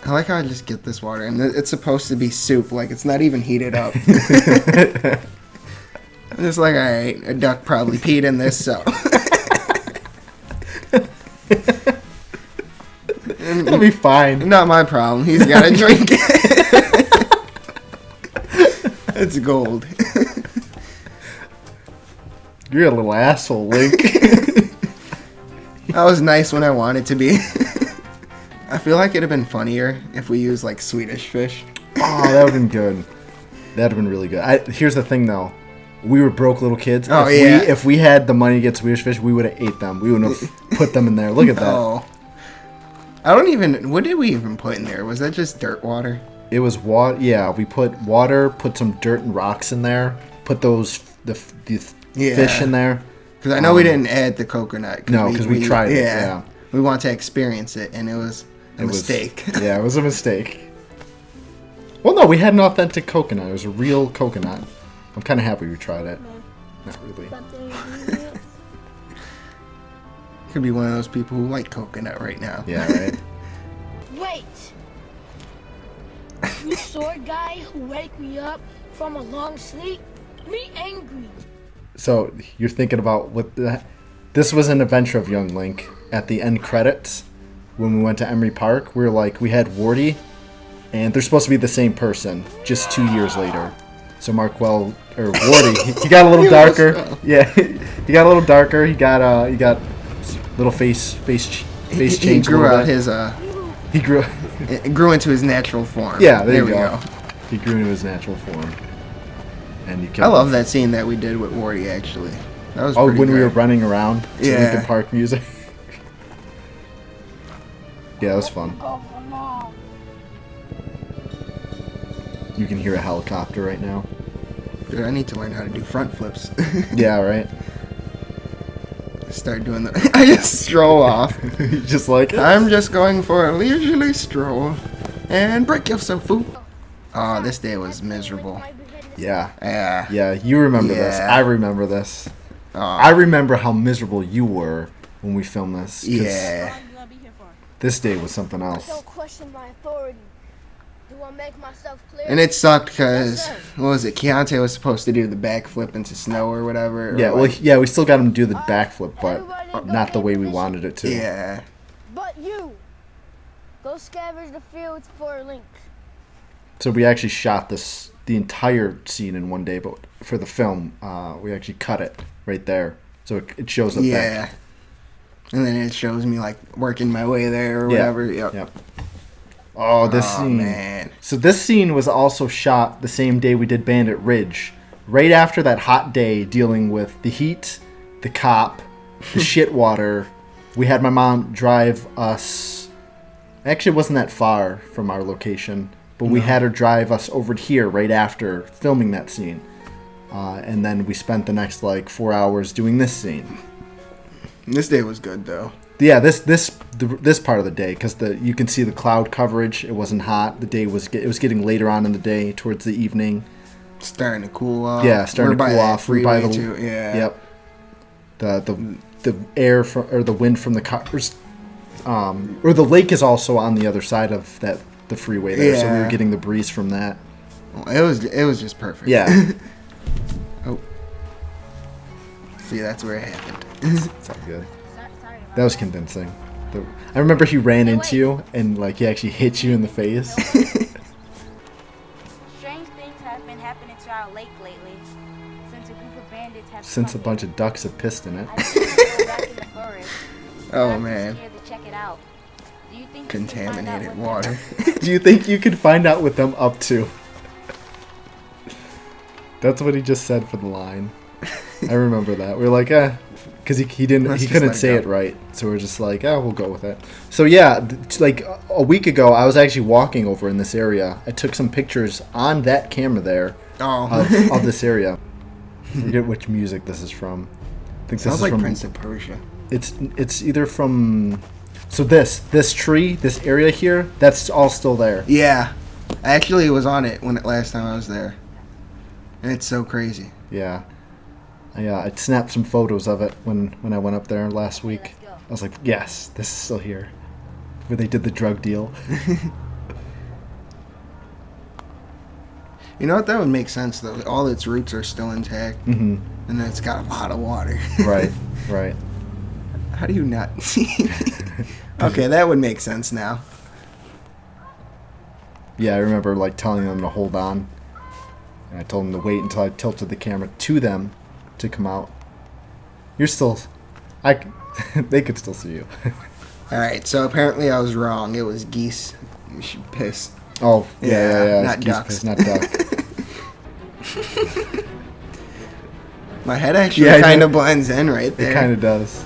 I like how I just get this water, and it's supposed to be soup. Like it's not even heated up. I'm just like, all right, a duck probably peed in this, so. It'll be fine. Not my problem. He's got to drink it. It's gold. You're a little asshole, Link. I was nice when I wanted to be. I feel like it'd have been funnier if we used like Swedish fish. Oh, that would have been good. That would have been really good. Here's the thing, though. We were broke little kids. Oh, If we had the money to get Swedish fish, we would have ate them. We wouldn't have put them in there. Look at that. Oh. I don't even... What did we even put in there? Was that just dirt water? It was water. Yeah, we put water, put some dirt and rocks in there, put the fish in there. Because I know we didn't add the coconut. No, because we tried it. Yeah. We want to experience it, and it was a mistake. Yeah, it was a mistake. Well, no, we had an authentic coconut. It was a real coconut. I'm kind of happy we tried it. Not really. Could be one of those people who like coconut right now. Yeah, right? Wait! You sword guy who wake me up from a long sleep? Me angry. So you're thinking about this was an adventure of young Link. At the end credits, when we went to Emery Park, we had Wardy, and they're supposed to be the same person, just 2 years later. So Wardy, he got a little darker. Yeah, he got a little darker. He got little face change. He grew out his He grew. It grew into his natural form. Yeah, there we go. He grew into his natural form. And I love that scene that we did with Wardy, actually. That was when good. We were running around to yeah. Linkin Park music. Yeah, it was fun. You can hear a helicopter right now. Dude, I need to learn how to do front flips. Yeah, right? Start doing the... I just stroll off. Just like... I'm just going for a leisurely stroll. And break yourself, fool. Oh, this day was miserable. Yeah. Yeah. Yeah, you remember this. I remember this. Oh. I remember how miserable you were when we filmed this. Yeah. This day was something else. Don't question my authority. Do I make myself clear? And it sucked because, what was it? Keontae was supposed to do the backflip into snow or whatever. Yeah, we still got him to do the backflip, but not the way we wanted it to. Yeah. But you, go scavenge the fields for a link. So we actually shot the entire scene in one day, but for the film, we actually cut it right there, so it shows up. Yeah. Back. And then it shows me like working my way there or whatever. Yep. Oh, this scene. Man. So this scene was also shot the same day we did Bandit Ridge. Right after that hot day dealing with the heat, the cop, the shit water, we had my mom drive us. Actually, it wasn't that far from our location, but we had her drive us over here right after filming that scene. And then we spent the next 4 hours doing this scene. This day was good though. Yeah, this part of the day, because you can see the cloud coverage. It wasn't hot. The day it was getting later on in the day, towards the evening. Starting to cool off. Yeah, starting to cool off. We're by the yeah. Yep. The air or the wind from the cars, or the lake is also on the other side of the freeway there, so we were getting the breeze from that. It was just perfect. Yeah. Oh. See, that's where it happened. It's all good. That was convincing. I remember he ran into you and he actually hit you in the face. Strange things have been happening to our lake lately. Since a group of bandits have Since a bunch of ducks have pissed in it. I think we'll go back in the forest. Oh I'm man. scared to check it out. Do you think Contaminated water. Do you think you could find out what them up to? That's what he just said for the line. I remember that. We were like, because he couldn't say it right, so we're just like, we'll go with it. So yeah, a week ago, I was actually walking over in this area. I took some pictures on that camera there of this area. I forget which music this is from. I think Sounds this is like from Prince of Persia. It's either from. So this tree, this area here, that's all still there. Yeah, I actually was on it last time I was there, and it's so crazy. Yeah. I snapped some photos of it when I went up there last week. I was like, yes, this is still here. Where they did the drug deal. You know what? That would make sense, though. All its roots are still intact. Mm-hmm. And then it's got a lot of water. Right. How do you not see? Okay, that would make sense now. Yeah, I remember telling them to hold on. And I told them to wait until I tilted the camera to them to come out. You're still... they could still see you. Alright, so apparently I was wrong. It was geese. You should piss. Oh, yeah. Not Geese ducks. piss, not duck. My head actually kind of blends in right there. It kind of does.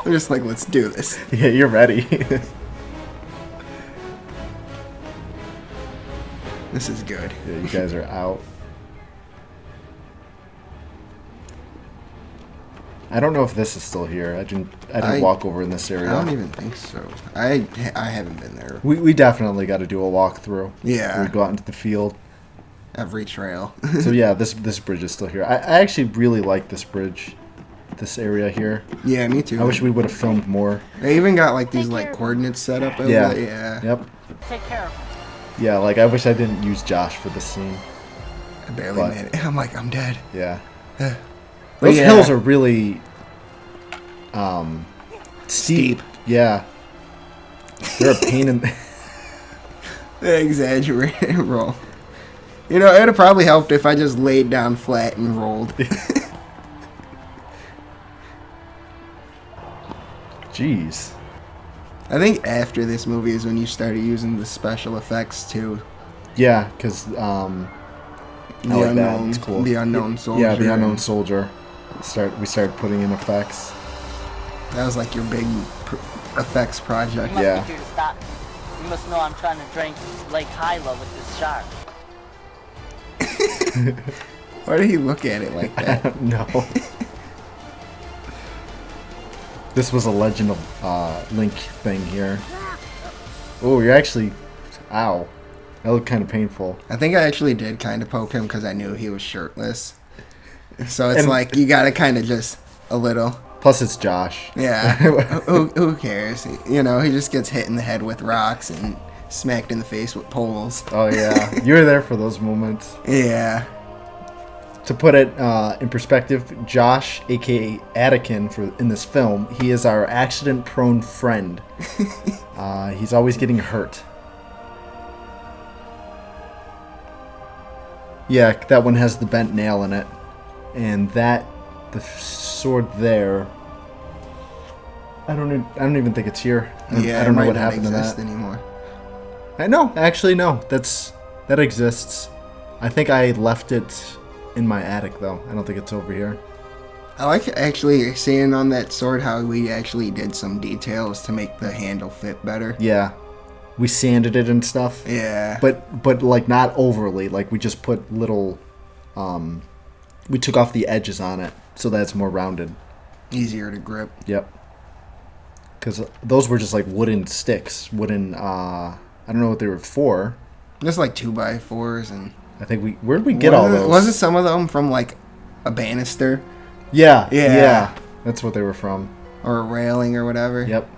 I'm just like, let's do this. Yeah, you're ready. This is good. Yeah, you guys are out. I don't know if this is still here. I didn't walk over in this area. I don't even think so. I haven't been there. We definitely got to do a walkthrough. Yeah. We go out into the field. every trail. So yeah, this bridge is still here. I actually really like this bridge, this area here. Yeah, me too. I wish we would have filmed more. They even got like these like coordinates set up. Yeah. Yeah. Yep. Take care of him. Yeah, like I wish I didn't use Josh for this scene. I barely made it. I'm like, I'm dead. Yeah. But Those yeah. hills are really steep. Yeah. They're a pain in They exaggerated roll. You know, it would have probably helped if I just laid down flat and rolled. Jeez. I think after this movie is when you started using the special effects too. Yeah, because I like that. It's cool. The unknown soldier. Yeah, the unknown soldier. We started putting in effects. That was like your big effects project. You must Yeah. be here to stop me. You must know I'm trying to drink Lake Hyla with this shark. Why did he look at it like that? I don't know. This was a Legend of Link thing here. Oh, you're actually... Ow. That looked kind of painful. I think I actually did kind of poke him because I knew he was shirtless. So it's like, you gotta kind of just a little... Plus, it's Josh. Yeah. who cares? You know, he just gets hit in the head with rocks and smacked in the face with poles. Oh, yeah. You were there for those moments. Yeah. To put it in perspective, Josh, a.k.a. Anakin, in this film, he is our accident-prone friend. He's always getting hurt. Yeah, that one has the bent nail in it. And the sword there, I don't even think it's here. I don't know what happened to that anymore. No, actually no. That exists. I think I left it in my attic though. I don't think it's over here. I like actually seeing on that sword how we actually did some details to make the handle fit better. Yeah. We sanded it and stuff. Yeah. But like not overly. Like we just put little we took off the edges on it so that it's more rounded. Easier to grip. Yep. Cuz those were just like wooden sticks, I don't know what they were for. Just like 2x4s and I think where'd we get all those? Wasn't some of them from like a banister? Yeah. That's what they were from. Or a railing or whatever. Yep.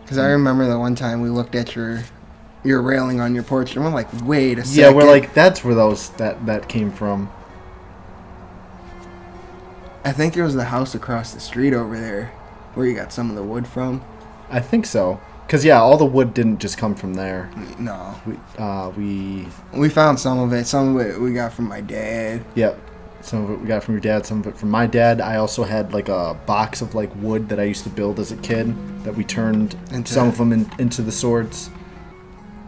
Because I remember the one time we looked at your railing on your porch and we're like, wait a second. Yeah, we're like, that's where that came from. I think it was the house across the street over there where you got some of the wood from. I think so. Because, yeah, all the wood didn't just come from there. No. We found some of it. Some of it we got from my dad. Yep. Some of it we got from your dad. Some of it from my dad. I also had, like, a box of, like, wood that I used to build as a kid that we turned some of them into the swords.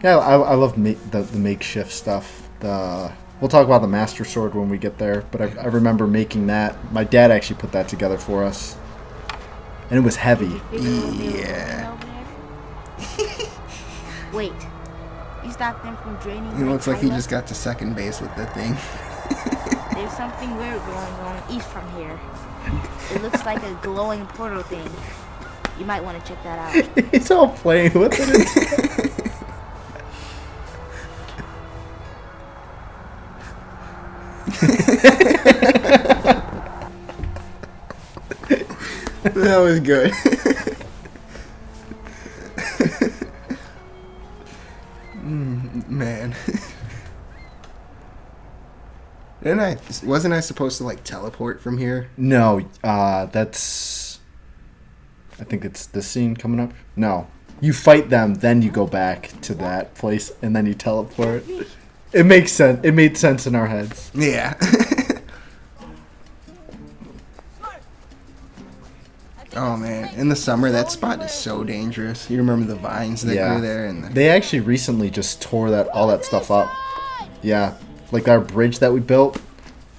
Yeah, I love the makeshift stuff. We'll talk about the Master Sword when we get there. But I remember making that. My dad actually put that together for us. And it was heavy. Yeah. Wait, you stopped them from draining. It looks like he just got to second base with the thing. There's something weird going on east from here. It looks like a glowing portal thing. You might want to check that out. He's all playing with it. That was good. Man. Wasn't I supposed to like teleport from here? No, that's... I think it's this scene coming up. No. You fight them, then you go back to that place, and then you teleport. It makes sense. It made sense in our heads. Yeah. Oh man, in the summer that spot is so dangerous. You remember the vines that grew there, and they actually recently just tore all that stuff up. Yeah, like our bridge that we built,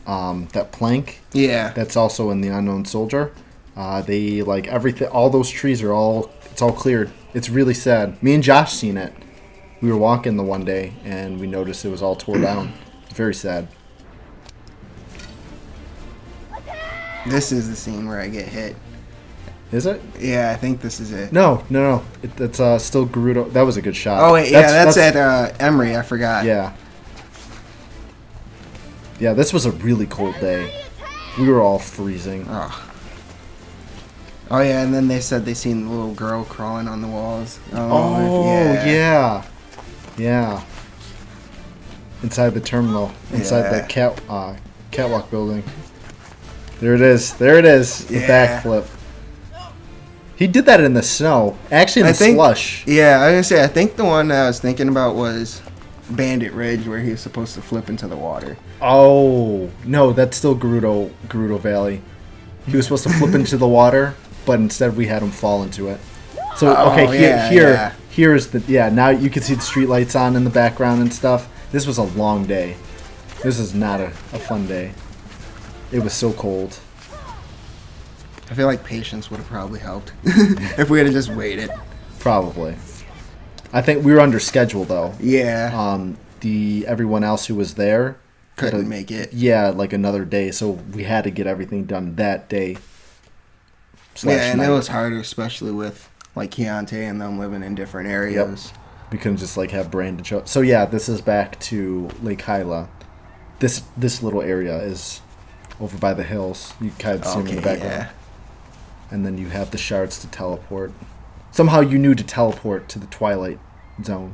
that plank. Yeah, that's also in the Unknown Soldier. They like everything. All those trees are it's all cleared. It's really sad. Me and Josh seen it. We were walking the one day and we noticed it was all tore down. It's very sad. This is the scene where I get hit. Is it? Yeah, I think this is it. No. It's still Gerudo. That was a good shot. Oh wait, that's at Emery. I forgot. Yeah. Yeah, this was a really cold day. We were all freezing. Oh yeah, and then they said they seen the little girl crawling on the walls. Yeah. Inside the terminal, inside the catwalk building. There it is. The backflip. He did that in the snow. Actually, in the slush. Yeah, I was gonna say. I think the one I was thinking about was Bandit Ridge, where he was supposed to flip into the water. Oh no, that's still Gerudo Valley. He was supposed to flip into the water, but instead we had him fall into it. So here's the now you can see the street lights on in the background and stuff. This was a long day. This is not a fun day. It was so cold. I feel like patience would have probably helped if we had just waited. Probably. I think we were under schedule though. Yeah. Everyone else who was there couldn't make it. Yeah, like another day, so we had to get everything done that day. Yeah, and it was harder, especially with like Keontae and them living in different areas. Yep. We couldn't just like have Brandon show. So yeah, this is back to Lake Hyla. This little area is over by the hills. You kind of see them in the background. Yeah. And then you have the shards to teleport. Somehow you knew to teleport to the Twilight Zone.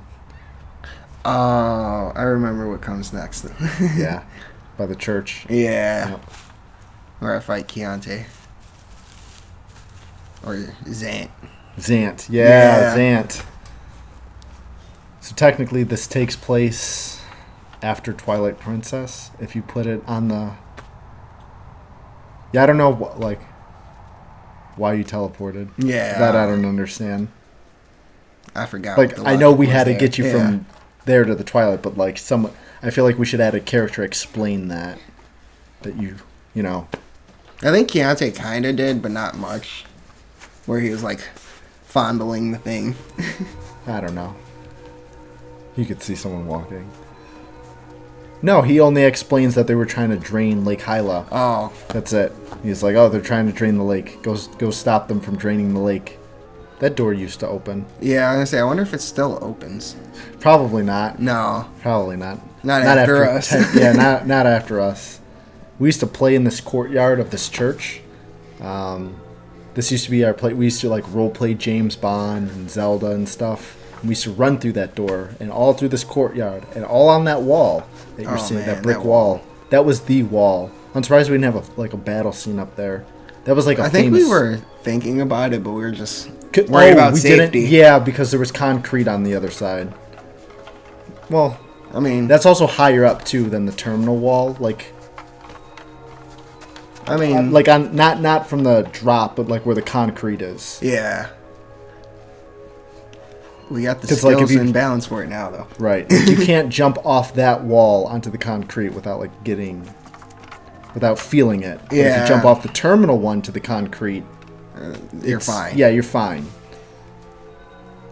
Oh, I remember what comes next. Yeah, by the church. Yeah. Yep. Where I fight Keontae. Or Zant. Yeah, Zant. So technically this takes place after Twilight Princess, if you put it on the... Yeah, I don't know why you teleported. Yeah. That I don't understand. I forgot. Like, I know we had to get you from there to the Twilight, but like I feel like we should add a character explain that you know. I think Keontae kind of did, but not much. Where he was like fondling the thing. I don't know. You could see someone walking. No, he only explains that they were trying to drain Lake Hyla. Oh. That's it. He's like, oh, they're trying to drain the lake. Go stop them from draining the lake. That door used to open. Yeah, I was gonna say, I wonder if it still opens. Probably not. No. Probably not. Not after us. Not after us. We used to play in this courtyard of this church. This used to be our play. We used to like role play James Bond and Zelda and stuff. And we used to run through that door and all through this courtyard and all on that wall that you're seeing, that brick wall. That was the wall. I'm surprised we didn't have a battle scene up there. That was like I think famous... we were thinking about it, but we were just worried about safety. Yeah, because there was concrete on the other side. Well, I mean, that's also higher up too than the terminal wall. Like, I mean, like on not from the drop, but like where the concrete is. Yeah. We got the skills and balance for it now, though. Right. Like, you can't jump off that wall onto the concrete without feeling it. But if you jump off the terminal one to the concrete, you're fine. Yeah, you're fine.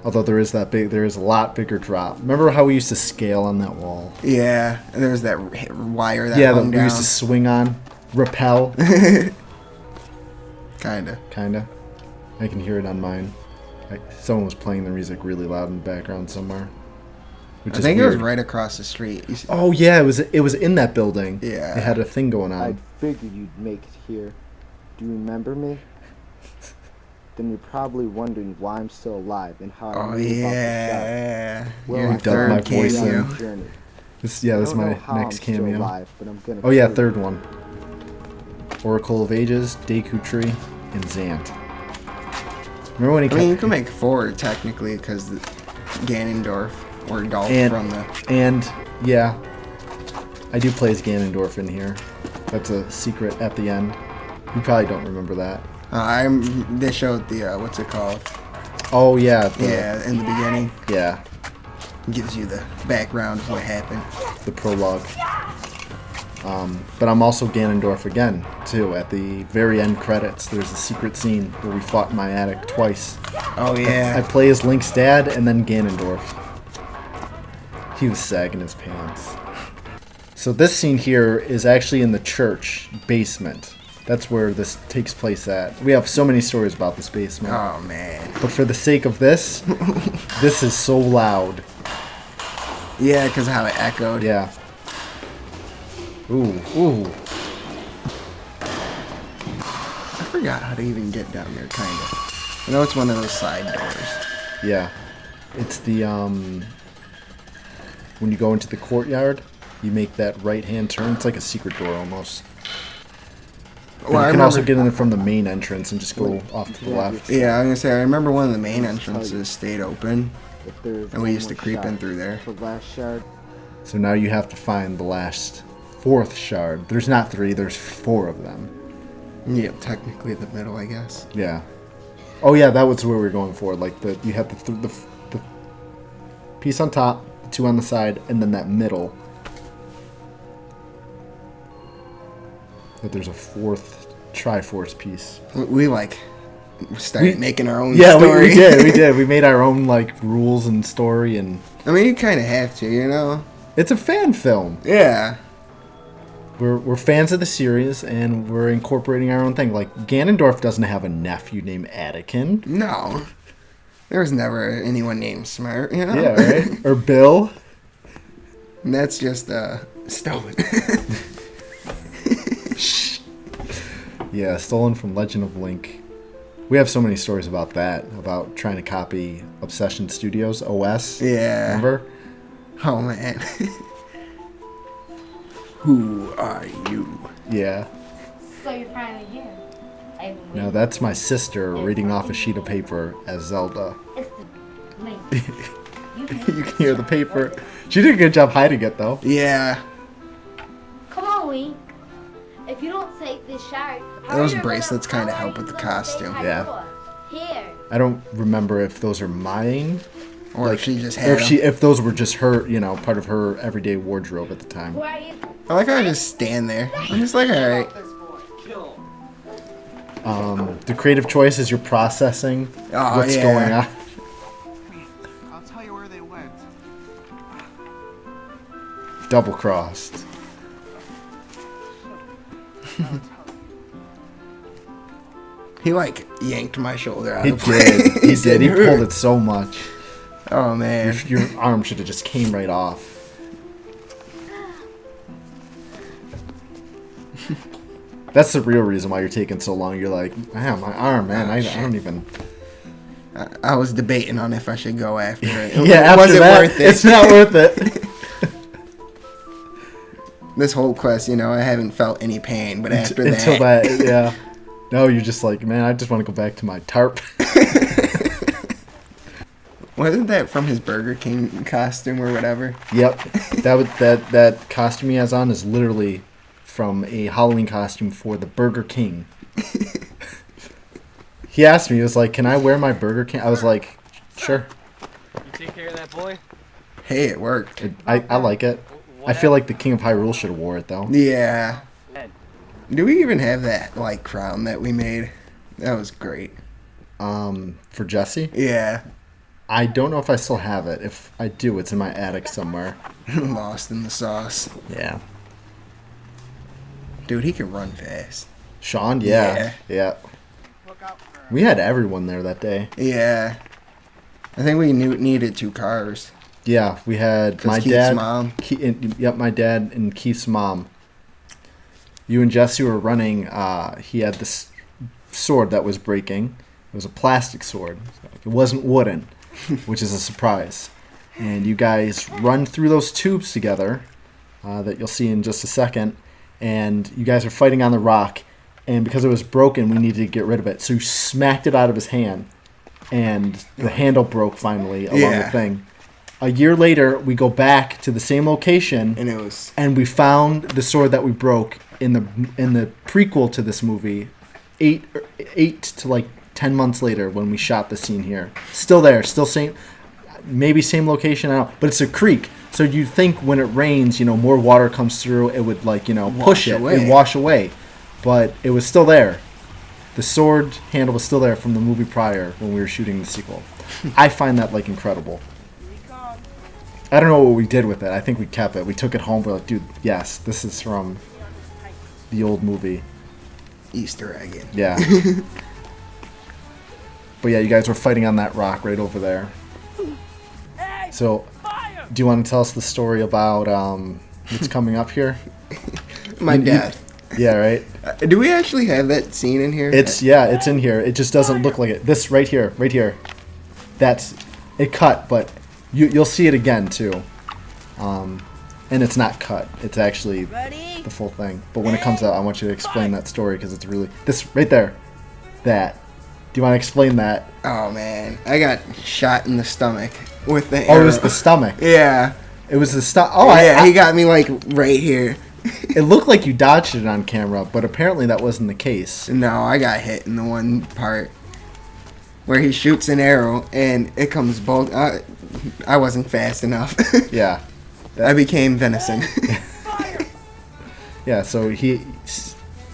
Although there is a lot bigger drop. Remember how we used to scale on that wall? Yeah, and there was that wire that hung down. We used to swing on, rappel. Kinda. I can hear it on mine. Someone was playing the music really loud in the background somewhere. I think it was right across the street. Oh yeah, it was in that building. Yeah. It had a thing going on. I figured you'd make it here. Do you remember me? Then you're probably wondering why I'm still alive and how I knew about the shot. Well, your third cameo. This is my next cameo. Alive, but I'm gonna third one. Oracle of Ages, Deku Tree, and Zant. Remember when he you can make 4 technically because Ganondorf or Dolph from the... And, yeah, I do play as Ganondorf in here. That's a secret at the end. You probably don't remember that. They showed the, what's it called? Oh, yeah. In the beginning. Yeah. Gives you the background of what happened. The prologue. But I'm also Ganondorf again, too. At the very end credits, there's a secret scene where we fought in my attic twice. Oh, yeah. I play as Link's dad and then Ganondorf. He was sagging his pants. So this scene here is actually in the church basement. That's where this takes place at. We have so many stories about this basement. Oh, man. But for the sake of this, this is so loud. Yeah, because of how it echoed. Yeah. Ooh, ooh. I forgot how to even get down there, kind of. I know it's one of those side doors. Yeah. It's the, when you go into the courtyard, you make that right-hand turn. It's like a secret door, almost. Well, you can also get in from the main entrance and just go off to the left. Yeah, I was going to say, I remember one of the main entrances stayed open. And we used to creep in through there. So now you have to find the last fourth shard. There's not 3, there's 4 of them. Yeah, technically the middle, I guess. Yeah. Oh yeah, that was where we were going for. Like you have the piece on top, the 2 on the side, and then that middle. That there's a 4th Triforce piece. We started making our own story. Yeah, we did. We made our own rules and story, and I mean, you kind of have to, you know. It's a fan film. Yeah. We're fans of the series, and we're incorporating our own thing. Like, Ganondorf doesn't have a nephew named Anakin. No. There was never anyone named Smart, you know? Yeah, right? Or Bill. And that's just, stolen. Yeah, stolen from Legend of Link. We have so many stories about that, about trying to copy Obsession Studios OS. Yeah. Remember? Oh, man. Who are you? Yeah. So you're finally here. Now that's my sister reading off a sheet of paper as Zelda. It's the Link. You can hear the paper. She did a good job hiding it, though. Yeah. Come on, Link. If you don't take this shard, Those bracelets kind of help with the costume. Yeah. Here. I don't remember if those are mine. Or if she just had them. If those were just her, part of her everyday wardrobe at the time. I like how I just stand there. I'm just like, alright. The creative choice is you're processing what's going on. I'll tell you where they went. Double crossed. He yanked my shoulder out He of the way. did. He did. He pulled it so much. Oh, man. Your arm should have just came right off. That's the real reason why you're taking so long. You're like, man, my arm, man. I don't even. I was debating on if I should go after it. Yeah, was it that, worth it? It's not worth it. This whole quest, I haven't felt any pain, but after Until that, yeah. No, you're just like, man, I just want to go back to my tarp. Wasn't that from his Burger King costume or whatever? Yep. That costume he has on is literally from a Halloween costume for the Burger King. He asked me, he was like, can I wear my Burger King? I was like, sure. You take care of that boy? Hey, it worked. I like it. I feel like the King of Hyrule should have wore it, though. Yeah. Do we even have that, crown that we made? That was great. For Jesse? Yeah. I don't know if I still have it. If I do, it's in my attic somewhere. Lost in the sauce. Yeah. Dude, he can run fast. Sean? Yeah. We had everyone there that day. Yeah. I think we needed 2 cars. Yeah, we had my Keith's dad. Mom. My dad and Keith's mom. You and Jesse were running. He had this sword that was breaking. It was a plastic sword. It wasn't wooden, which is a surprise. And you guys run through those tubes together that you'll see in just a second. And you guys are fighting on the rock. And because it was broken, we needed to get rid of it. So you smacked it out of his hand. And the handle broke finally along the thing. A year later, we go back to the same location. And we found the sword that we broke in the prequel to this movie, 8 to 10 months later when we shot the scene here. Still there, still same location, I don't know, but it's a creek. So you'd think when it rains, more water comes through, it would push it and wash away. But it was still there. The sword handle was still there from the movie prior when we were shooting the sequel. I find that incredible. I don't know what we did with it. I think we kept it. We took it home. We're like, dude, yes, this is from the old movie. Easter egg in. Yeah. But yeah, you guys were fighting on that rock right over there. So, do you want to tell us the story about what's coming up here? My death. Yeah, right? Do we actually have that scene in here? It's in here. It just doesn't look like it. This right here. That's it cut, but you'll see it again too. And it's not cut. It's actually the full thing. But when it comes out, I want you to explain that story because it's really this right there. That. Do you want to explain that? Oh man, I got shot in the stomach with the Oh, arrow. it was the stomach. Yeah. It was the stomach. Oh, yeah, he got me like right here. It looked like you dodged it on camera, but apparently that wasn't the case. No, I got hit in the one part where he shoots an arrow and it comes both. I wasn't fast enough. Yeah. I became venison. Yeah, so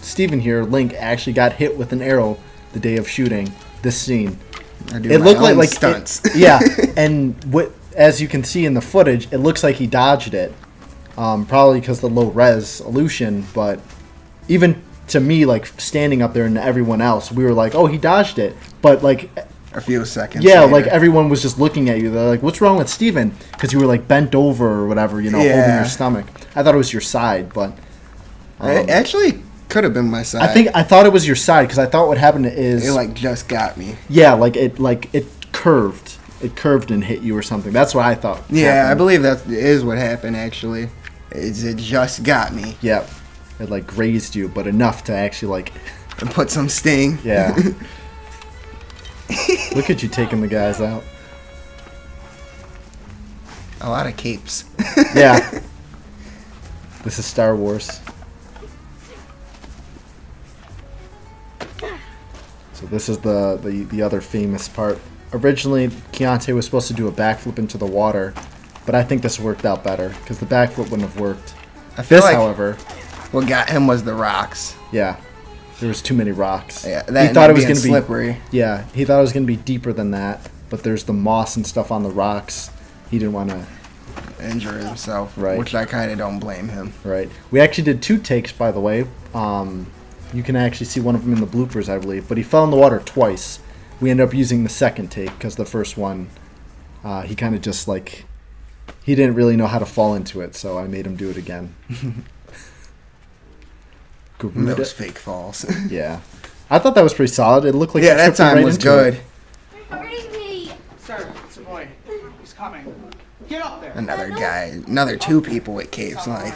Steven here, Link, actually got hit with an arrow the day of shooting this scene. It looked like stunts. Yeah, and as you can see in the footage, it looks like he dodged it. Probably because the low resolution, but even to me, like standing up there and everyone else, we were like, "Oh, he dodged it," but like a few seconds. Yeah, later. like everyone was just looking at you. They're like, "What's wrong with Steven?" Because you were like bent over or whatever, holding your stomach. I thought it was your side, but it actually could have been my side. I thought it was your side because I thought what happened is it like just got me. Yeah, it curved. It curved and hit you or something. That's what I thought. Yeah, happened. I believe that is what happened actually. It just got me. Yep. It like grazed you, but enough to actually like and put some sting. Yeah. Look at you taking the guys out. A lot of capes. Yeah. This is Star Wars. So this is the other famous part. Originally, Keontae was supposed to do a backflip into the water, but I think this worked out better because the backflip wouldn't have worked. I feel like however, what got him was the rocks. Yeah, there was too many rocks. Yeah, he thought it was going to be slippery. Yeah, he thought it was going to be deeper than that, but there's the moss and stuff on the rocks. He didn't want to injure himself, right? Which I kind of don't blame him. Right. We actually did 2 takes, by the way. You can actually see one of them in the bloopers, I believe. But he fell in the water twice. We ended up using the second take because the first one, he kind of just like, he didn't really know how to fall into it, so I made him do it again. Those fake falls. Yeah. I thought that was pretty solid. It looked like that time was good. Sir, it's a boy. He's coming. Get up there. Another guy, another 2 people with capes. Like,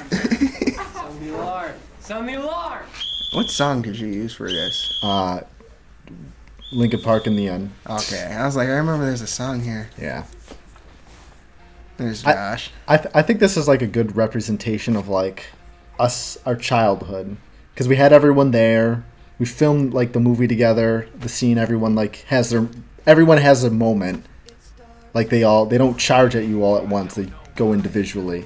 what song did you use for this? Linkin Park in the end. Okay, I was like, I remember there's a song here. Yeah. There's Josh. I think this is like a good representation of like us, our childhood, because we had everyone there. We filmed like the movie together. The scene, everyone like everyone has a moment. Like they don't charge at you all at once. They go individually.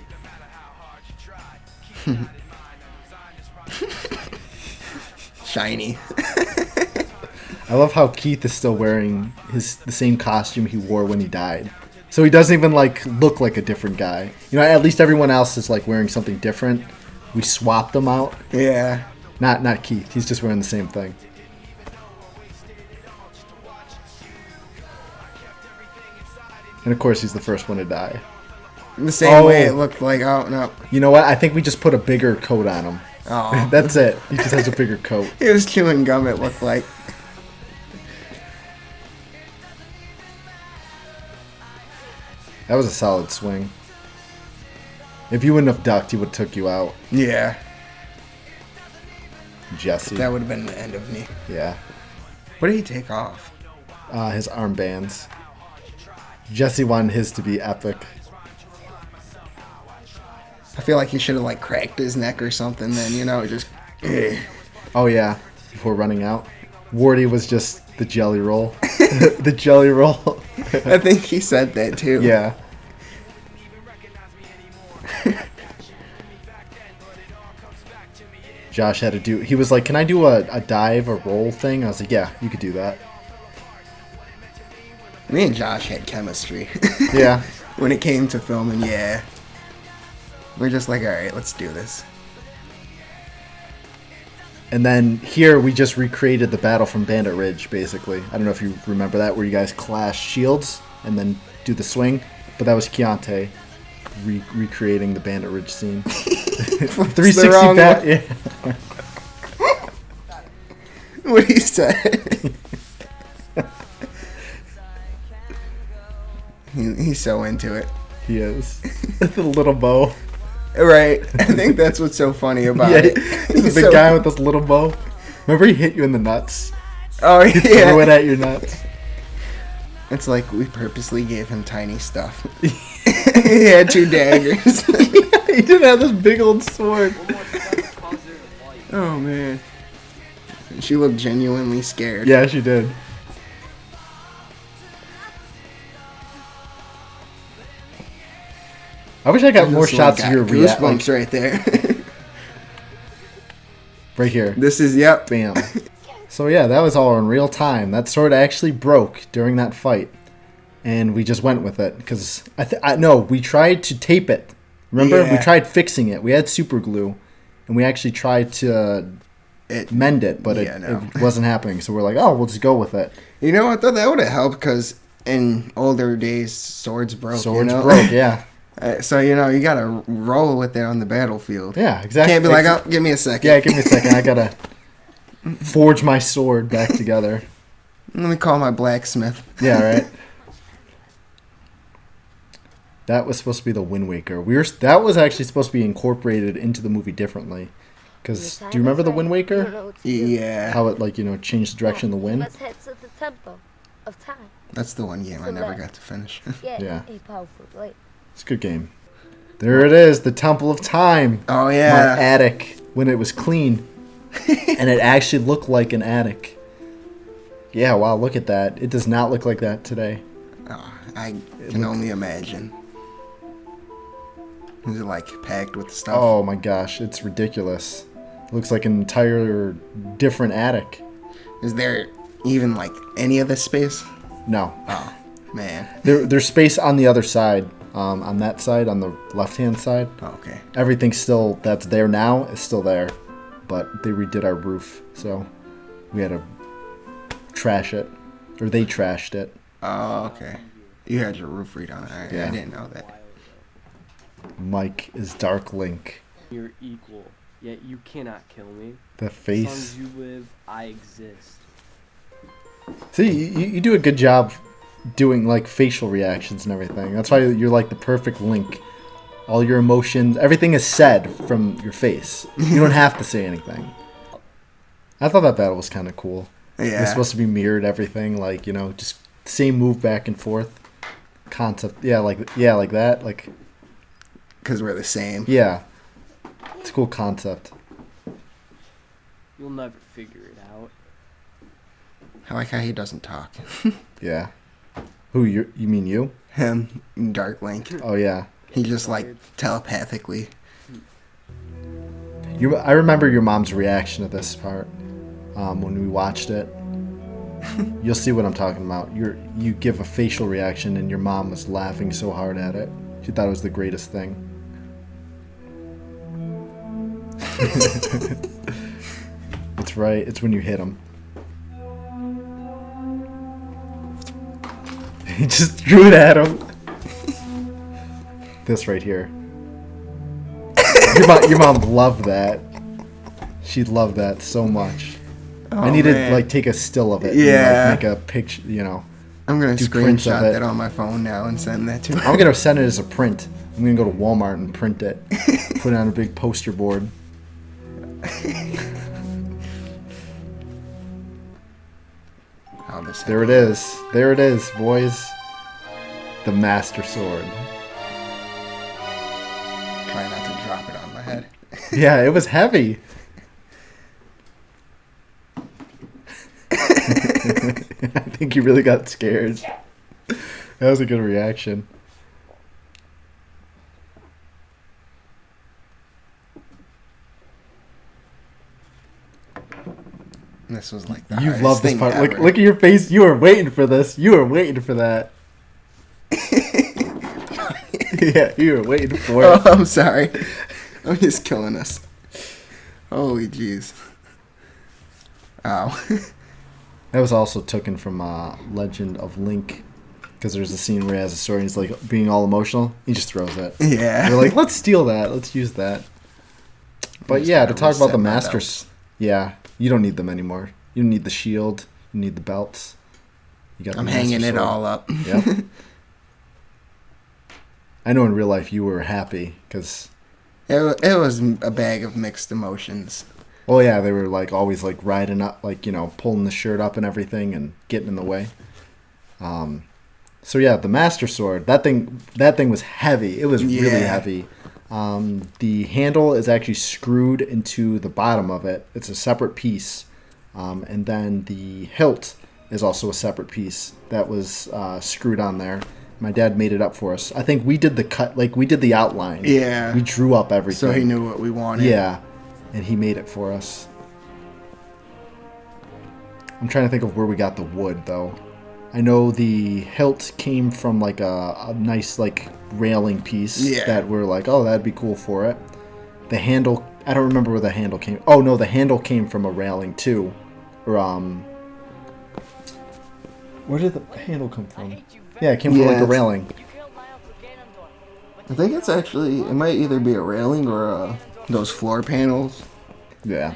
Shiny. I love how Keith is still wearing the same costume he wore when he died. So he doesn't even like look like a different guy. You know, at least everyone else is like wearing something different. We swapped them out. Yeah. Not Keith. He's just wearing the same thing. And of course, he's the first one to die. In the same way it looked like, oh no. You know what? I think we just put a bigger coat on him. Oh. That's it. He just has a bigger coat. He was chewing gum, it looked like. That was a solid swing. If you wouldn't have ducked, he would have took you out. Yeah. Jesse. That would have been the end of me. Yeah. What did he take off? His armbands. Jesse wanted his to be epic. I feel like he should have like cracked his neck or something then, you know, just... Oh yeah, before running out. Wardy was just the jelly roll. The jelly roll. I think he said that too. Yeah. Josh had to do... He was like, can I do a dive, a roll thing? I was like, yeah, you could do that. Me and Josh had chemistry. Yeah. When it came to filming, yeah. We're just like, alright, let's do this. And then here we just recreated the battle from Bandit Ridge, basically. I don't know if you remember that, where you guys clash shields and then do the swing. But that was Keontae recreating the Bandit Ridge scene. 360 bat. Yeah. What he said. He's so into it. He is. The little bow. Right. I think that's what's so funny about it. He's a big guy with this little bow. Remember he hit you in the nuts? Oh, yeah. He threw it at your nuts. It's like we purposely gave him tiny stuff. He had 2 daggers. He didn't have this big old sword. Oh, man. She looked genuinely scared. Yeah, she did. I wish I got more shots of your goosebumps right there. Right here. This is, yep. Bam. So yeah, that was all in real time. That sword actually broke during that fight. And we just went with it. Because, we tried to tape it. Remember? Yeah. We tried fixing it. We had super glue. And we actually tried to mend it. But it wasn't happening. So we're like, oh, we'll just go with it. You know what, though? That would have helped because in older days, swords broke. Swords broke, yeah. So, you got to roll with it on the battlefield. Yeah, exactly. Can't be like, oh, give me a second. Yeah, give me a second. I got to forge my sword back together. Let me call my blacksmith. Yeah, right. That was supposed to be the Wind Waker. That was actually supposed to be incorporated into the movie differently. Because, do you remember the Wind Waker? Yeah. How it, changed the direction of the wind? Let's head to the Temple of Time. That's the one game I never got to finish. Yeah. A powerful light. It's a good game. There it is, the Temple of Time. Oh, yeah. My attic, when it was clean. And it actually looked like an attic. Yeah, wow, look at that. It does not look like that today. Oh, I can only imagine. Is it, packed with stuff? Oh, my gosh, it's ridiculous. It looks like an entire different attic. Is there even, any of this space? No. Oh, man. There's space on the other side. On that side, on the left-hand side. Oh, okay. Everything still that's there now is still there, but they redid our roof, so we had to trash it, or they trashed it. Oh, okay. You had your roof redone. Yeah. I didn't know that. Mike is Dark Link. You're equal, yet you cannot kill me. The As face. long as you live, I exist. See, you do a good job doing facial reactions and everything. That's why you're the perfect Link. All your emotions, everything is said from your face. You don't have to say anything. I thought that battle was kind of cool. Yeah. It's supposed to be mirrored everything, just same move back and forth. Concept, like that, Because we're the same. Yeah. It's a cool concept. You'll never figure it out. I like how he doesn't talk. Yeah. Who, you mean you? Him, Dark Link. Oh, yeah. He just, telepathically. I remember your mom's reaction to this part when we watched it. You'll see what I'm talking about. You give a facial reaction, and your mom was laughing so hard at it. She thought it was the greatest thing. It's right. It's when you hit him. He just threw it at him. This right here. Your mom loved that. She'd love that so much. Oh, I need man. to take a still of it. Yeah. And, make a picture. I'm gonna do prints of screenshot it. that on my phone now and send that to her. I'm gonna send it as a print. I'm gonna go to Walmart and print it. Put it on a big poster board. There it is. There it is, boys. The Master Sword. Try not to drop it on my head. Yeah, it was heavy. I think you really got scared. That was a good reaction. This was the You hardest love this thing part. ever. Look at your face. You were waiting for this. You were waiting for that. Yeah, you were waiting for it. Oh, I'm sorry. I'm just killing us. Holy jeez. Oh. That was also taken from Legend of Link, because there's a scene where he has a sword and he's like being all emotional. He just throws it. Yeah. We're like, let's steal that. Let's use that. But yeah, to talk about the masters. Yeah, you don't need them anymore. You don't need the shield. You need the belts. You got. I'm hanging it all up. Yep. I know in real life you were happy because it was a bag of mixed emotions. Oh yeah, they were like always like riding up, like, you know, pulling the shirt up and everything and getting in the way. So yeah, the Master Sword, that thing was heavy. It was really heavy. The handle is actually screwed into the bottom of it. It's a separate piece, and then the hilt is also a separate piece that was screwed on there. My dad made it up for us. I think we did the cut, like we did the outline. Yeah. We drew up everything. So he knew what we wanted. Yeah. And he made it for us. I'm trying to think of where we got the wood, though. I know the hilt came from like a nice like railing piece that we're like, oh, that'd be cool for it. The handle, I don't remember where the handle came. Oh no, the handle came from a railing too. Or where did the handle come from? Yeah, it came from like a railing. I think it's actually, it might either be a railing or those floor panels. Yeah.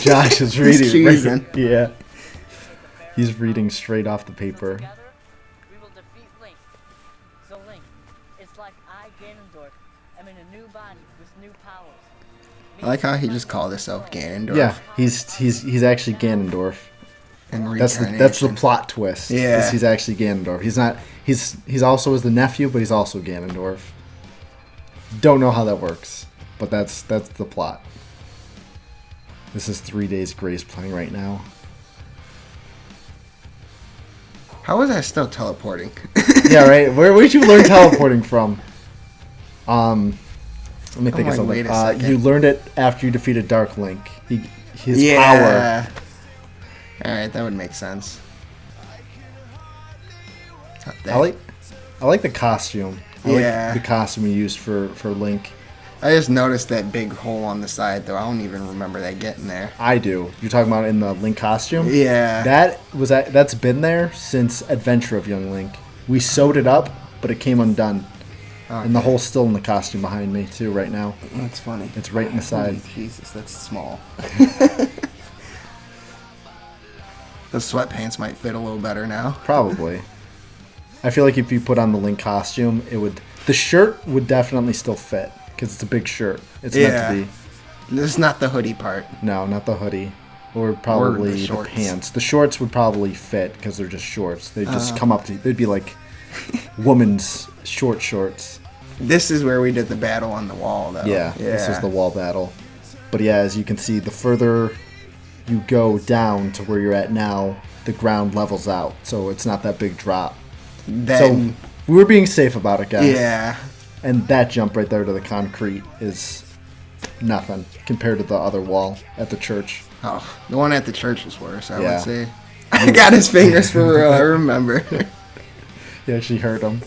Josh is reading. Right, yeah. He's reading straight off the paper. We will defeat Link. So Link, it's like I, Ganondorf, am in a new body with new powers. I like how he just called himself Ganondorf. Yeah, he's actually Ganondorf. And that's the plot twist. Yeah. He's actually Ganondorf. He's also is the nephew, but he's also Ganondorf. Don't know how that works, but that's the plot. This is 3 Days Grace playing right now. How was I still teleporting? Yeah, right. Where'd you learn teleporting from? Let me think of something. You learned it after you defeated Dark Link. His power. Alright, that would make sense. I like the costume. I like the costume you used for Link. I just noticed that big hole on the side, though. I don't even remember that getting there. I do. You're talking about in the Link costume? Yeah. That's been there since Adventure of Young Link. We sewed it up, but it came undone. Okay. And the hole's still in the costume behind me, too, right now. That's funny. It's right in the side. Jesus, that's small. Those sweatpants might fit a little better now. Probably. I feel like if you put on the Link costume, the shirt would definitely still fit. Because it's a big shirt. It's meant to be. It's not the hoodie part. No, not the hoodie. Or probably the pants. The shorts would probably fit because they're just shorts. They'd just come up to... They'd be like woman's shorts. This is where we did the battle on the wall, though. Yeah, this is the wall battle. But yeah, as you can see, the further you go down to where you're at now, the ground levels out. So it's not that big drop. So we were being safe about it, guys. Yeah. And that jump right there to the concrete is nothing compared to the other wall at the church. Oh, the one at the church is worse, I would say. I got his fingers for real, I remember. You actually hurt him.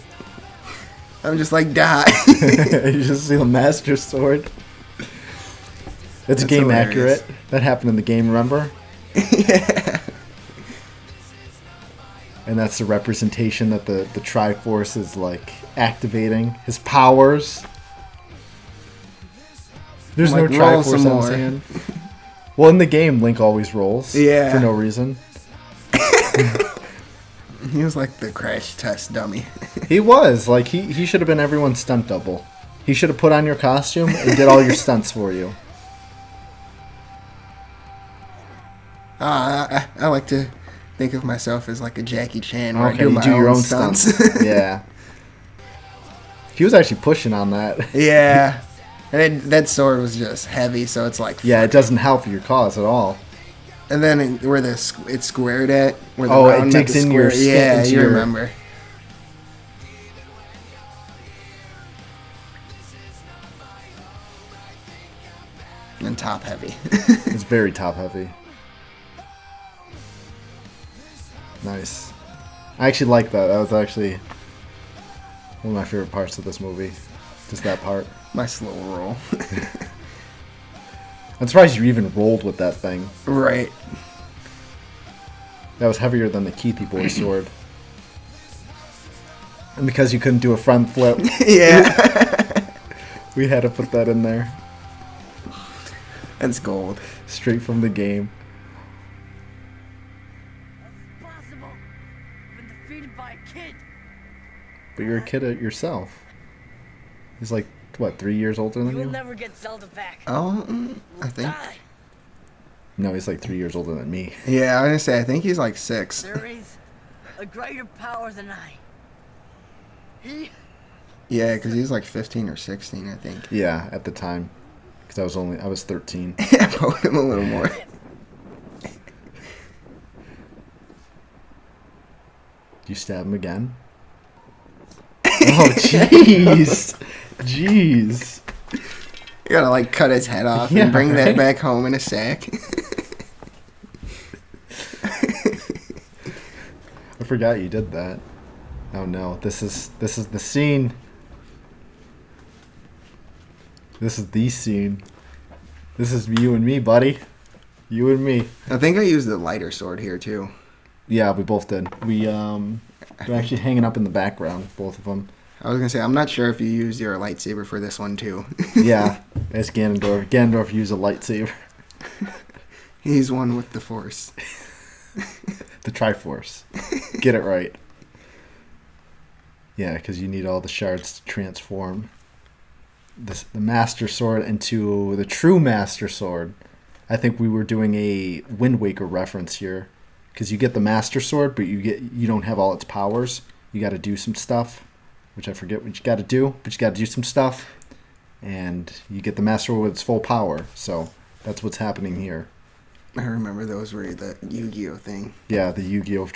I'm just like, die. You just see the Master Sword. That's game hilarious. Accurate. That happened in the game, remember? Yeah. And that's the representation that the Triforce is like activating his powers. There's no Triforce on his hand. Well, in the game, Link always rolls. Yeah. For no reason. He was like the crash test dummy. He was. Like, he should have been everyone's stunt double. He should have put on your costume and did all your stunts for you. I like to think of myself as like a Jackie Chan where okay, I do my your own stunts. Yeah. He was actually pushing on that. Yeah. And that sword was just heavy, so it's like... Yeah, it doesn't help your cause at all. And then where it's squared at... Where the round it digs in your skin. Yeah, you remember. And top heavy. It's very top heavy. Nice. I actually like that. That was actually one of my favorite parts of this movie. Just that part. My slow roll. I'm surprised you even rolled with that thing. Right. That was heavier than the Keithy boy sword. And because you couldn't do a front flip, Yeah. we had to put that in there. That's gold. Straight from the game. Possible. Been defeated by a kid. But you're a kid yourself. He's like, what, 3 years older than You'll you? never get Zelda back. Oh, I think. Die. No, he's like 3 years older than me. Yeah, I was gonna say, I think he's like 6. There is a greater power than I. He. Yeah, because he's like 15 or 16, I think. Yeah, at the time. Because I was 13. Yeah, poke him a little more. You stab him again? Oh, jeez. Jeez. You gotta like cut his head off Yeah, and bring that right? back home in a sack. I forgot you did that. Oh no, this is the scene. This is the scene. This is you and me, buddy. You and me. I think I used the lighter sword here too. Yeah, we both did. They're actually hanging up in the background, both of them. I was gonna say, I'm not sure if you used your lightsaber for this one too. Yeah, it's Ganondorf. Ganondorf used a lightsaber. He's one with the Force. The Triforce. Get it right. Yeah, because you need all the shards to transform the Master Sword into the true Master Sword. I think we were doing a Wind Waker reference here, because you get the Master Sword, but you don't have all its powers. You got to do some stuff, which I forget what you got to do, but you got to do some stuff, and you get the Master Sword with its full power. So that's what's happening here. I remember those were the Yu-Gi-Oh thing. Yeah, the Yu-Gi-Oh!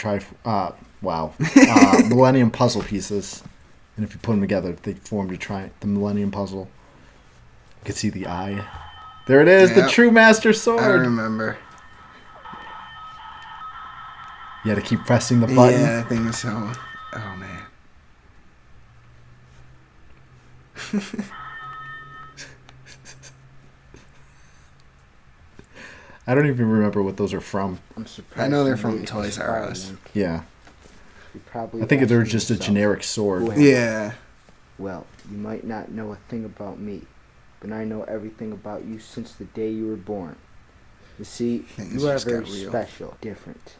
Millennium puzzle pieces. And if you put them together, they form the Millennium Puzzle. You can see the eye. There it is, Yep. the true Master Sword. I remember. You had to keep pressing the button. Yeah, that thing was so... Oh, man. I don't even remember what those are from. I'm surprised. I know they're you from made Toys this R far, Us. Link. Yeah. You probably I think they're asking just a yourself, generic sword. "Who am I?" Yeah. Well, you might not know a thing about me, but I know everything about you since the day you were born. You see, Things you are just got very real. special, different.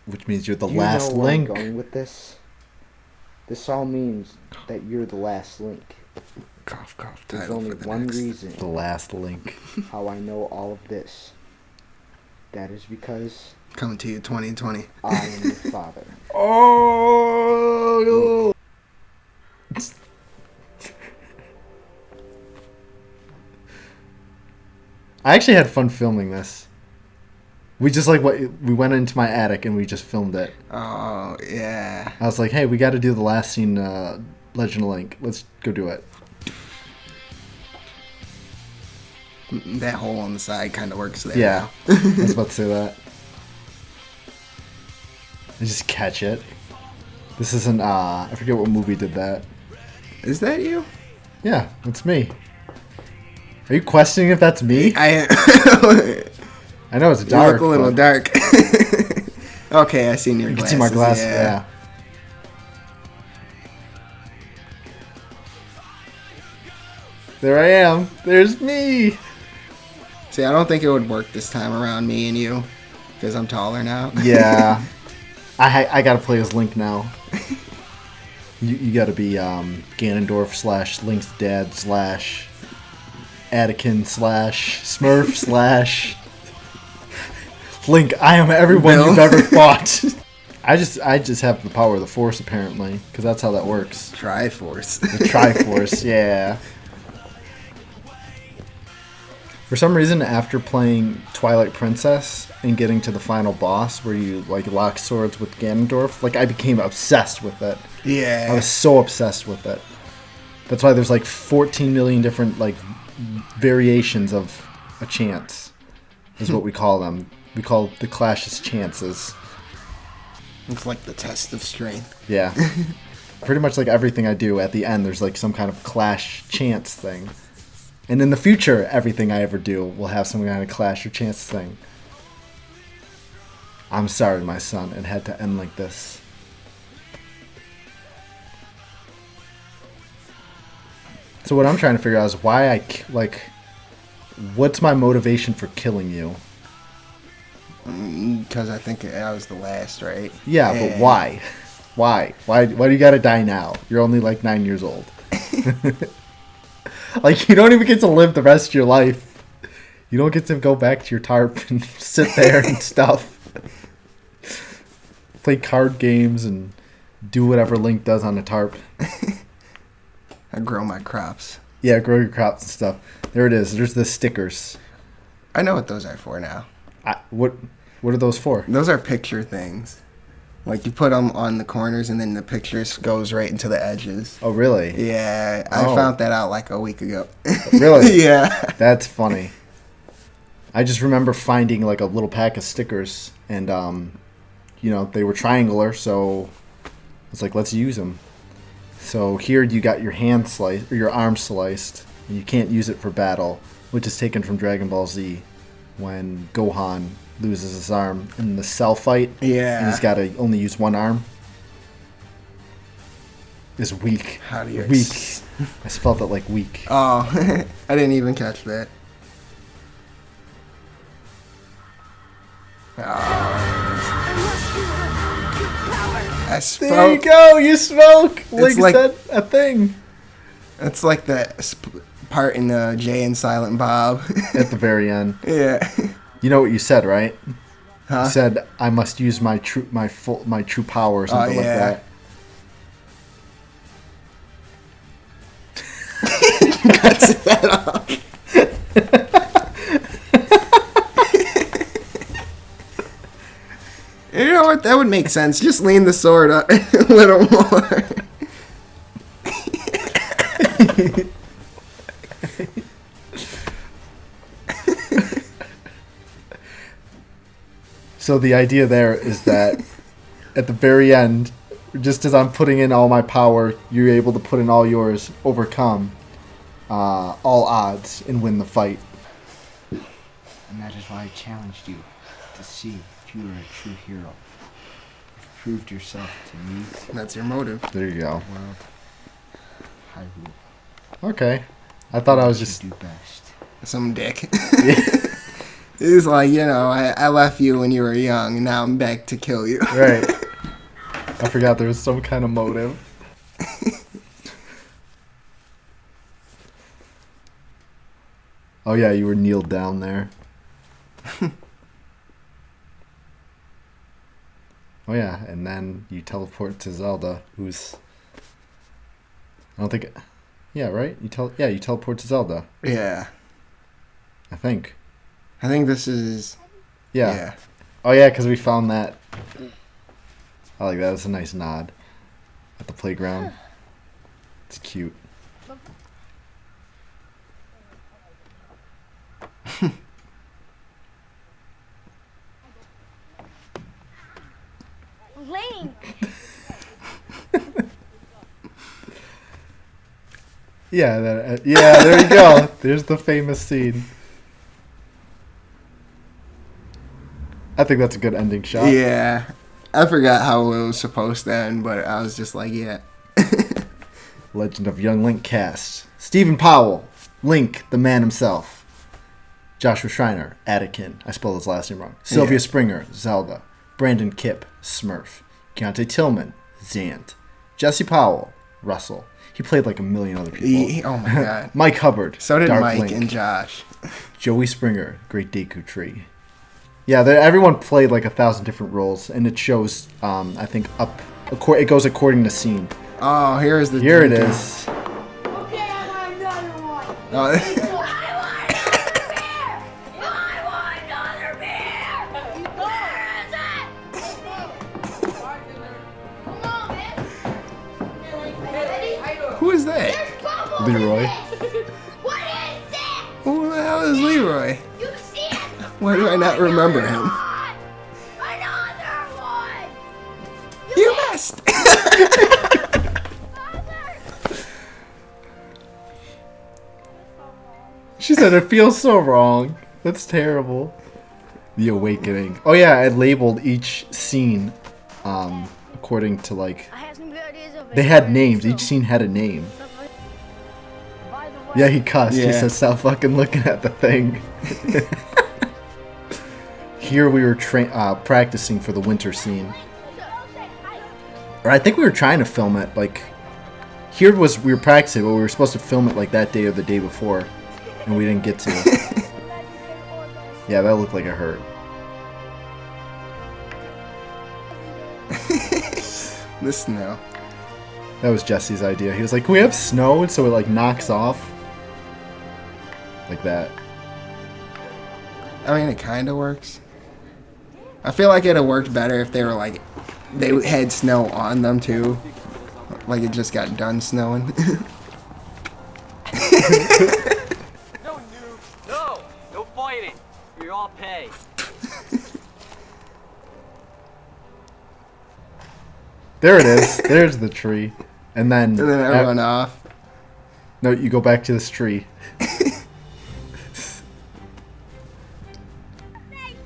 Which means you're the Do you last know where I'm link. going with this? This all means that you're the last link. Cough, cough. There's Title only for the one next. reason The last link. how I know all of this. That is because Coming to you 2020. I am your father. Oh! I actually had fun filming this. We just we went into my attic and we just filmed it. Oh, yeah. I was like, hey, we got to do the last scene, Legend of Link. Let's go do it. That hole on the side kind of works there. Yeah, now. I was about to say that. I just catch it. This isn't, I forget what movie did that. Is that you? Yeah, that's me. Are you questioning if that's me? I know it's You dark. look a little but dark. Okay, I seen your You can glasses. see my glasses, yeah. There I am. There's me. See, I don't think it would work this time around, me and you, because I'm taller now. Yeah. I gotta play as Link now. You gotta be Ganondorf / Link's dad / Anakin / Smurf / Link. I am everyone Bill. you've ever fought. I just have the power of the Force apparently, because that's how that works. Triforce. The Triforce, yeah. For some reason, after playing Twilight Princess and getting to the final boss where you lock swords with Ganondorf, I became obsessed with it. Yeah. I was so obsessed with it. That's why there's 14 million different variations of a chance, is what we call them. We call the clashes chances. It's like the test of strength. Yeah. Pretty much everything I do at the end, there's some kind of clash chance thing. And in the future, everything I ever do will have some kind of Clash or Chance thing. I'm sorry, my son, it had to end like this. So what I'm trying to figure out is why what's my motivation for killing you? Because I think I was the last, right? Yeah, but why? Why do you gotta die now? You're only like 9 years old. Like, you don't even get to live the rest of your life. You don't get to go back to your tarp and sit there and stuff. Play card games and do whatever Link does on the tarp. I grow my crops. Yeah, grow your crops and stuff. There it is. There's the stickers. I know what those are for now. What are those for? Those are picture things. Like, you put them on the corners and then the pictures goes right into the edges. Oh, really? Yeah, I found that out like a week ago. Really? Yeah. That's funny. I just remember finding like a little pack of stickers and, you know, they were triangular, so it's like, let's use them. So here you got your hand sliced, or your arm sliced, and you can't use it for battle, which is taken from Dragon Ball Z when Gohan loses his arm in the cell fight. Yeah. And he's got to only use one arm. Is weak. How do you... Weak. I spelled it like weak. Oh, I didn't even catch that. I spoke. There you go, you spoke! Link like, said a thing. It's like the part in Jay and Silent Bob. At the very end. Yeah. You know what you said, right? Huh? You said, I must use my true power or something like that. Cuts that off. You know what? That would make sense. Just lean the sword up a little more. So the idea there is that at the very end, just as I'm putting in all my power, you're able to put in all yours, overcome all odds, and win the fight. And that is why I challenged you to see if you were a true hero. You've proved yourself to me. That's your motive. There you go. World, Hyrule. Okay. I thought I was just... do best. Some dick. He's like, you know, I left you when you were young, and now I'm back to kill you. Right. I forgot there was some kind of motive. Oh yeah, you were kneeled down there. Oh yeah, and then you teleport to Zelda, who's... I don't think... Yeah, right? You teleport to Zelda. Yeah. I think. I think this is... Yeah. Oh yeah, because we found that. I like that. That's a nice nod. At the playground. It's cute. Lane! Yeah, there you go. There's the famous scene. I think that's a good ending shot. Yeah. I forgot how it was supposed to end, but I was just like, yeah. Legend of Young Link cast. Stephen Powell, Link, the man himself. Joshua Schreiner, Anakin. I spelled his last name wrong. Sylvia Springer, Zelda. Brandon Kipp, Smurf. Keontae Tillman, Zant. Jesse Powell, Russell. He played like a million other people. Oh my god. Mike Hubbard. So did Dark Mike Link. and Josh. Joey Springer, Great Deku Tree. Yeah, everyone played like 1,000 different roles, and it shows, I think, it goes according to scene. Oh, here is the... Here it is. Okay, I want another one. Oh, who is that? Leroy. What is that? Who the hell is Leroy? You see it? Why do I not remember him? Another one. You missed! She said it feels so wrong. That's terrible. The Awakening. Oh yeah, I labeled each scene according to like... I have some good ideas over They had names. Each scene had a name. Yeah, he cussed. He Yeah. said, stop fucking looking at the thing. Here we were practicing for the winter scene. Or I think we were trying to film it, like... Here we were practicing, but we were supposed to film it like that day or the day before. And we didn't get to. Yeah, that looked like it hurt. The snow. That was Jesse's idea. He was like, can we have snow so it like knocks off? Like that. I mean, it kind of works. I feel like it'd have worked better if they were like, they had snow on them too. Like it just got done snowing. No fighting. You're all pay. There it is. There's the tree. And then I run off. No, you go back to this tree.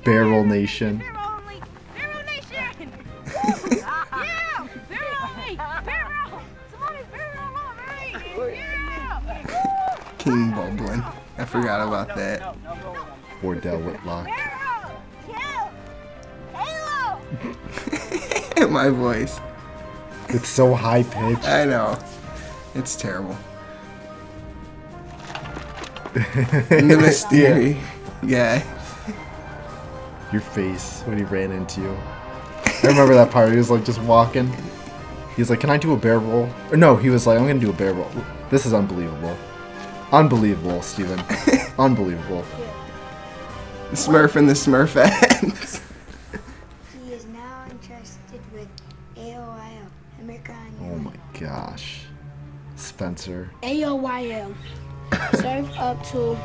Barrel Nation. King Boblin. I forgot about that. Wardell Whitlock. My voice. It's so high pitched. I know. It's terrible. And the mystery guy. Your face when he ran into you. I remember that part. He was like just walking. He was like, can I do a bear roll? Or no, he was like, I'm going to do a bear roll. This is unbelievable. Unbelievable, Steven. Unbelievable. Smurf and the Smurfettes. He is now entrusted with AOIL. America on Oh my gosh. Spencer. AOYL. Serve up to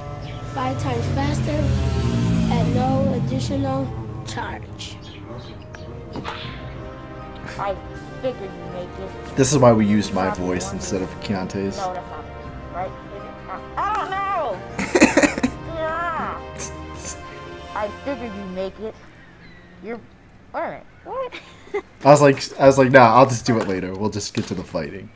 5 times faster at no additional charge. I figured you'd make it. This is why we used my voice instead of Keontae's. No, that's not right. I don't know. Yeah. I figured you'd make it. You're. Alright. What? I was like, nah, I'll just do it later. We'll just get to the fighting.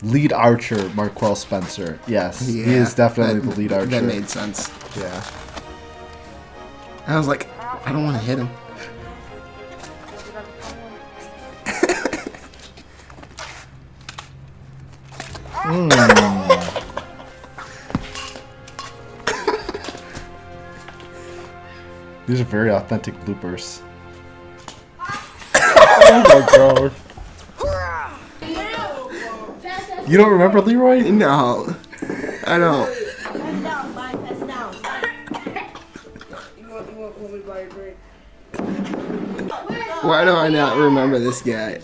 Lead archer, Marquel Spencer. Yes, Yeah, he is definitely the lead archer. That made sense. Yeah. I was like, I don't want to hit him. These are very authentic bloopers. Oh my god. You don't remember Leroy? No, I don't. Why do I not remember this guy?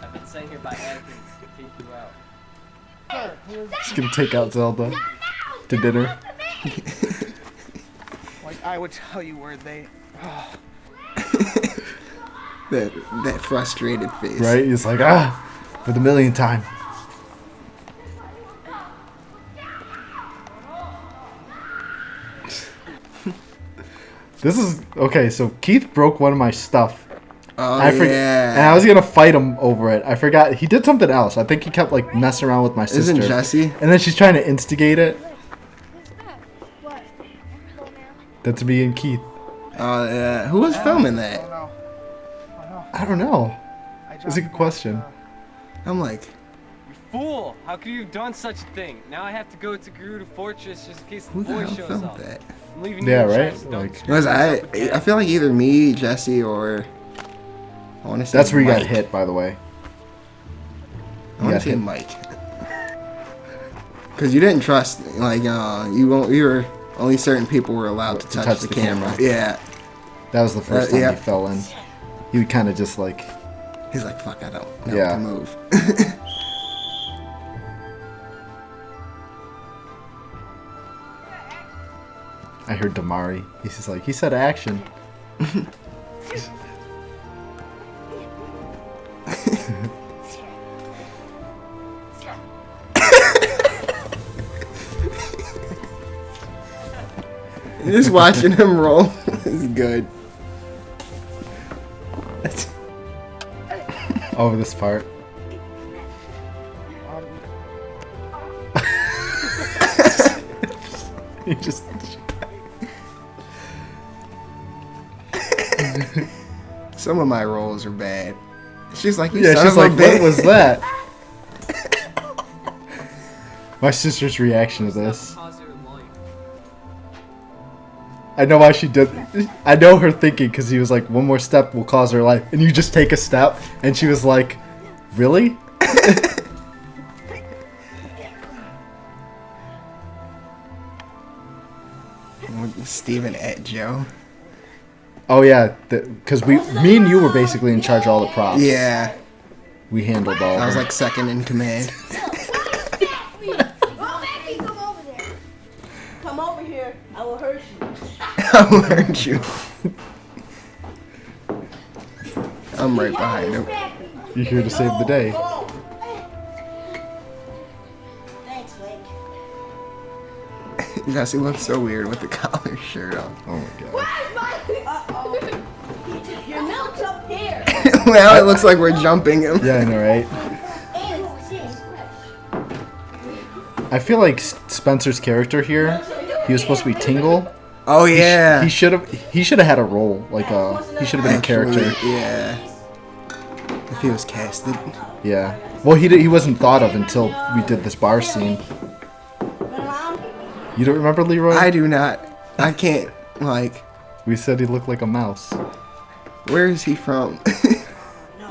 I've been sent here by Anakin to take you out. Just gonna take out Zelda to dinner. Like I would tell you where they. Oh. That frustrated face. Right? He's like, for the millionth time. This is okay. So Keith broke one of my stuff. Oh, yeah. And I was gonna fight him over it. I forgot he did something else. I think he kept like messing around with my sister. Isn't Jesse? And then she's trying to instigate it. That's me and Keith. Oh yeah. Who was filming that? I don't know. It's a good question. I'm like, You fool! How could you have done such a thing? Now I have to go to Gerudo Fortress just in case the who the boy hell shows filmed up. that? I'm leaving Yeah, you in right? charge, so don't Like- screw Was yourself again. I feel like either me, Jesse, or I want to say That's where you got Mike. hit, by the way. I want got to say hit. Mike. Because you didn't trust, like, you were only certain people were allowed to touch the camera. Yeah. That was the first time yeah. he fell in. He would kind of just like. He's like, fuck, I don't know Yeah. what to move. I heard Damari. He's just like, he said action. Just watching him roll is good. Oh, this part. You just. Some of my rolls are bad. She's like, you Yeah, son she's of a like, bitch. what was that? My sister's reaction to this. I know why she did. I know her thinking because he was like, one more step will cause her life, and you just take a step, and she was like, really? Steven at Joe. Oh yeah, because me and you were basically in charge of all the props. Yeah. We handled all. I was of them. like second in command. Come over here. I will hurt you. I will hurt you. I'm right behind him. You're here to save the day. Thanks, Link. Jesse looks so weird with the collar shirt on. Oh my god. Uh-oh. Your milk's up here. Well, it looks like we're jumping him. Yeah, I know, right? I feel like Spencer's character here, he was supposed to be Tingle. Oh yeah. He should have had a role, like he should have been a character. Yeah. If he was casted. Yeah. Well, he wasn't thought of until we did this bar scene. You don't remember Leroy? I do not. I can't like. We said he looked like a mouse. Where is he from?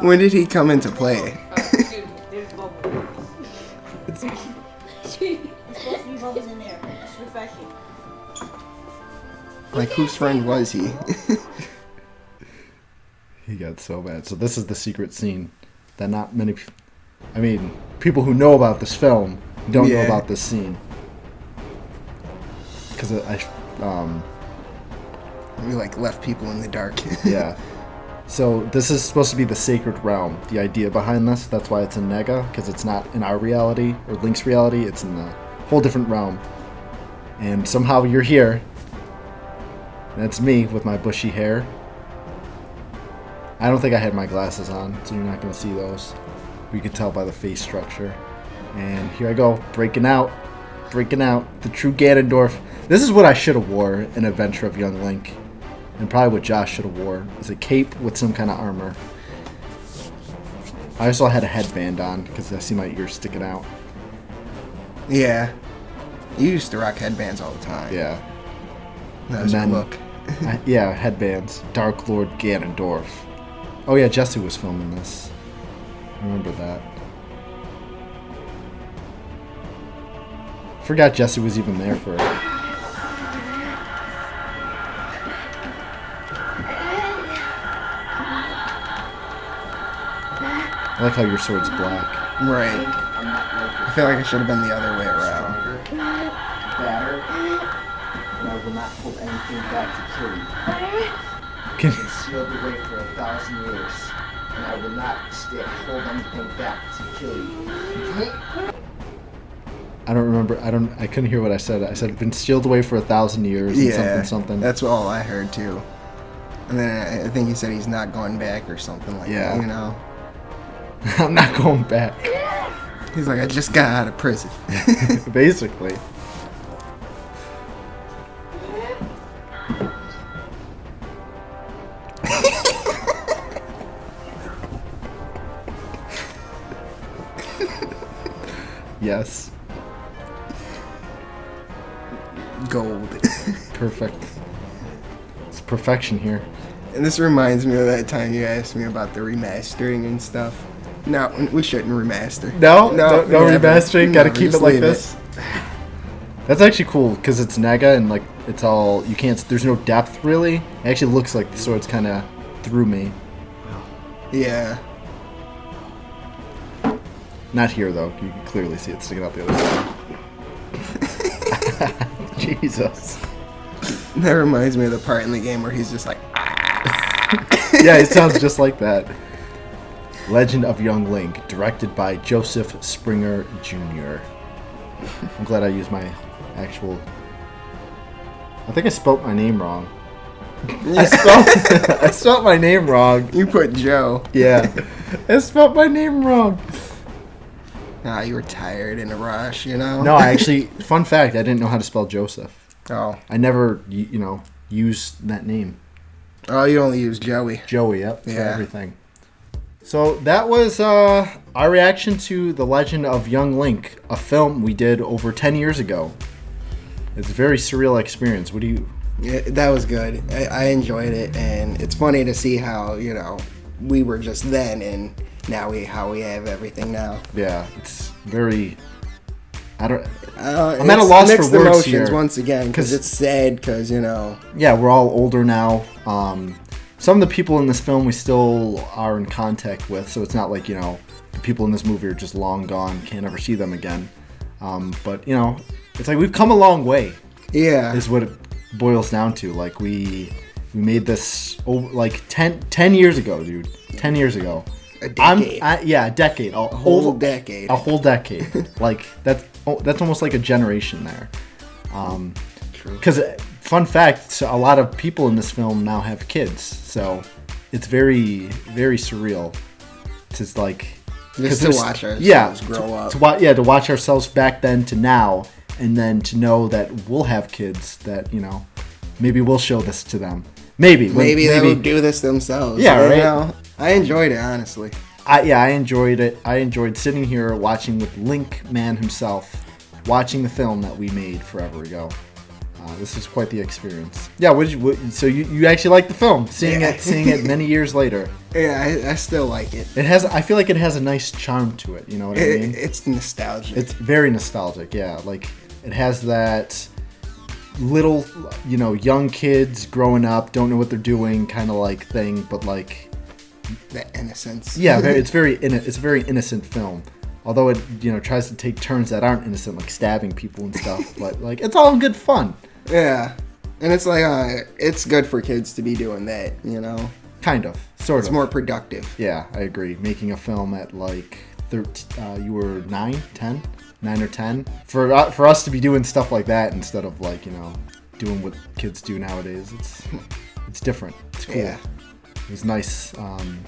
When did he come into play? There's supposed to be bubbles in there. It's refreshing. Like, whose friend was he? He got so bad. So this is the secret scene that not many. I mean, people who know about this film don't know about this scene. Because we like left people in the dark. Yeah. So this is supposed to be the sacred realm. The idea behind this, that's why it's in Nega, because it's not in our reality or Link's reality. It's in the whole different realm. And somehow you're here. And that's me with my bushy hair. I don't think I had my glasses on, so you're not going to see those. You can tell by the face structure. And here I go, breaking out. The true Ganondorf. This is what I should have wore in Adventure of Young Link. And probably what Josh should have wore. Is a cape with some kind of armor. I also had a headband on because I see my ears sticking out. Yeah. You used to rock headbands all the time. Yeah. That was your look. Yeah, headbands. Dark Lord Ganondorf. Oh yeah, Jesse was filming this. I remember that. Forgot Jesse was even there for it. I like how your sword's black. Right. I feel like it should have been the other way around. Better, and I will not hold anything back to kill you. Can I've been sealed away for 1,000 years, and I will not hold anything back to kill you. I don't remember. I couldn't hear what I said. I said been sealed away for 1,000 years. And something. That's all I heard too. And then I think he said he's not going back or something like that. You know. I'm not going back. He's like, I just got out of prison. Basically. Yes. Gold. Perfect. It's perfection here. And this reminds me of that time you asked me about the remastering and stuff. No, we shouldn't remaster. No never. remastering. Gotta Never, keep it just like leave this. That's actually cool because it's Nega and like it's all you can't. There's no depth really. It actually looks like the sword's kind of through me. Yeah. Not here though. You can clearly see it sticking out the other side. Jesus. That reminds me of the part in the game where he's just like, Yeah, it sounds just like that. Legend of Young Link, directed by Joseph Springer Jr. I'm glad I used my actual... I think I spelt my name wrong. I spelt my name wrong. You put Joe. Yeah. I spelt my name wrong. Ah, you were tired in a rush, you know? No, I actually... Fun fact, I didn't know how to spell Joseph. Oh. I never, used that name. Oh, you only use Joey. Joey, yep. For Yeah. everything. So that was our reaction to The Legend of Young Link, a film we did over 10 years ago. It's a very surreal experience. What do you... Yeah, that was good. I enjoyed it, and it's funny to see how, we were just then, and now how we have everything now. Yeah, it's very... I'm I'm at a loss mixed for words emotions here. once again, because it's sad, because, Yeah, we're all older now. Some of the people in this film we still are in contact with, so it's not like, the people in this movie are just long gone, can't ever see them again. But, it's like we've come a long way. Yeah. Is what it boils down to. Like, we made this, 10 years ago, dude. 10 years ago. A decade. A decade. A whole decade. A whole decade. Like, that's almost like a generation there. True. Because, fun fact, a lot of people in this film now have kids. So, it's very, very surreal. Just like... Just to watch ourselves grow up. To watch ourselves back then to now. And then to know that we'll have kids that, maybe we'll show this to them. Maybe they'll do this themselves. Yeah, right? I enjoyed it, honestly. I enjoyed it. I enjoyed sitting here watching with Link Man himself, watching the film that we made forever ago. This is quite the experience. Yeah, so you actually like the film, seeing it many years later. Yeah, I still like it. I feel like it has a nice charm to it, you know what I mean? It's nostalgic. It's very nostalgic, yeah. Like, it has that little, young kids growing up, don't know what they're doing kind of like thing, but like... That innocence. Yeah, it's a very innocent film. Although it, tries to take turns that aren't innocent, like stabbing people and stuff. But, like, it's all in good fun. Yeah. And it's like, it's good for kids to be doing that, Kind of. Sort of. It's more productive. Yeah, I agree. Making a film at, like, 13, you were 9, 10? 9 or 10? For us to be doing stuff like that instead of, like, doing what kids do nowadays, it's different. It's cool. Yeah. It was nice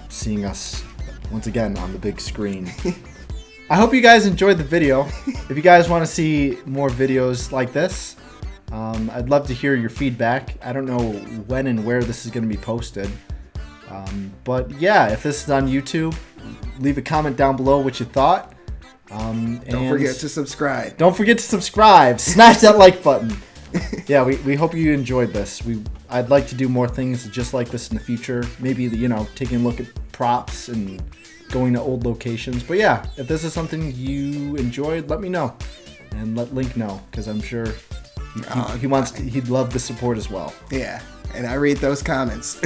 seeing us, once again, on the big screen. I hope you guys enjoyed the video. If you guys want to see more videos like this, I'd love to hear your feedback. I don't know when and where this is going to be posted. But yeah, if this is on YouTube, leave a comment down below what you thought. Don't forget to subscribe. Don't forget to subscribe. Smash that like button. Yeah, we hope you enjoyed this. I'd like to do more things just like this in the future. Maybe, taking a look at props and going to old locations. But yeah, if this is something you enjoyed, let me know. And let Link know, because I'm sure he'd love the support as well. Yeah, and I read those comments.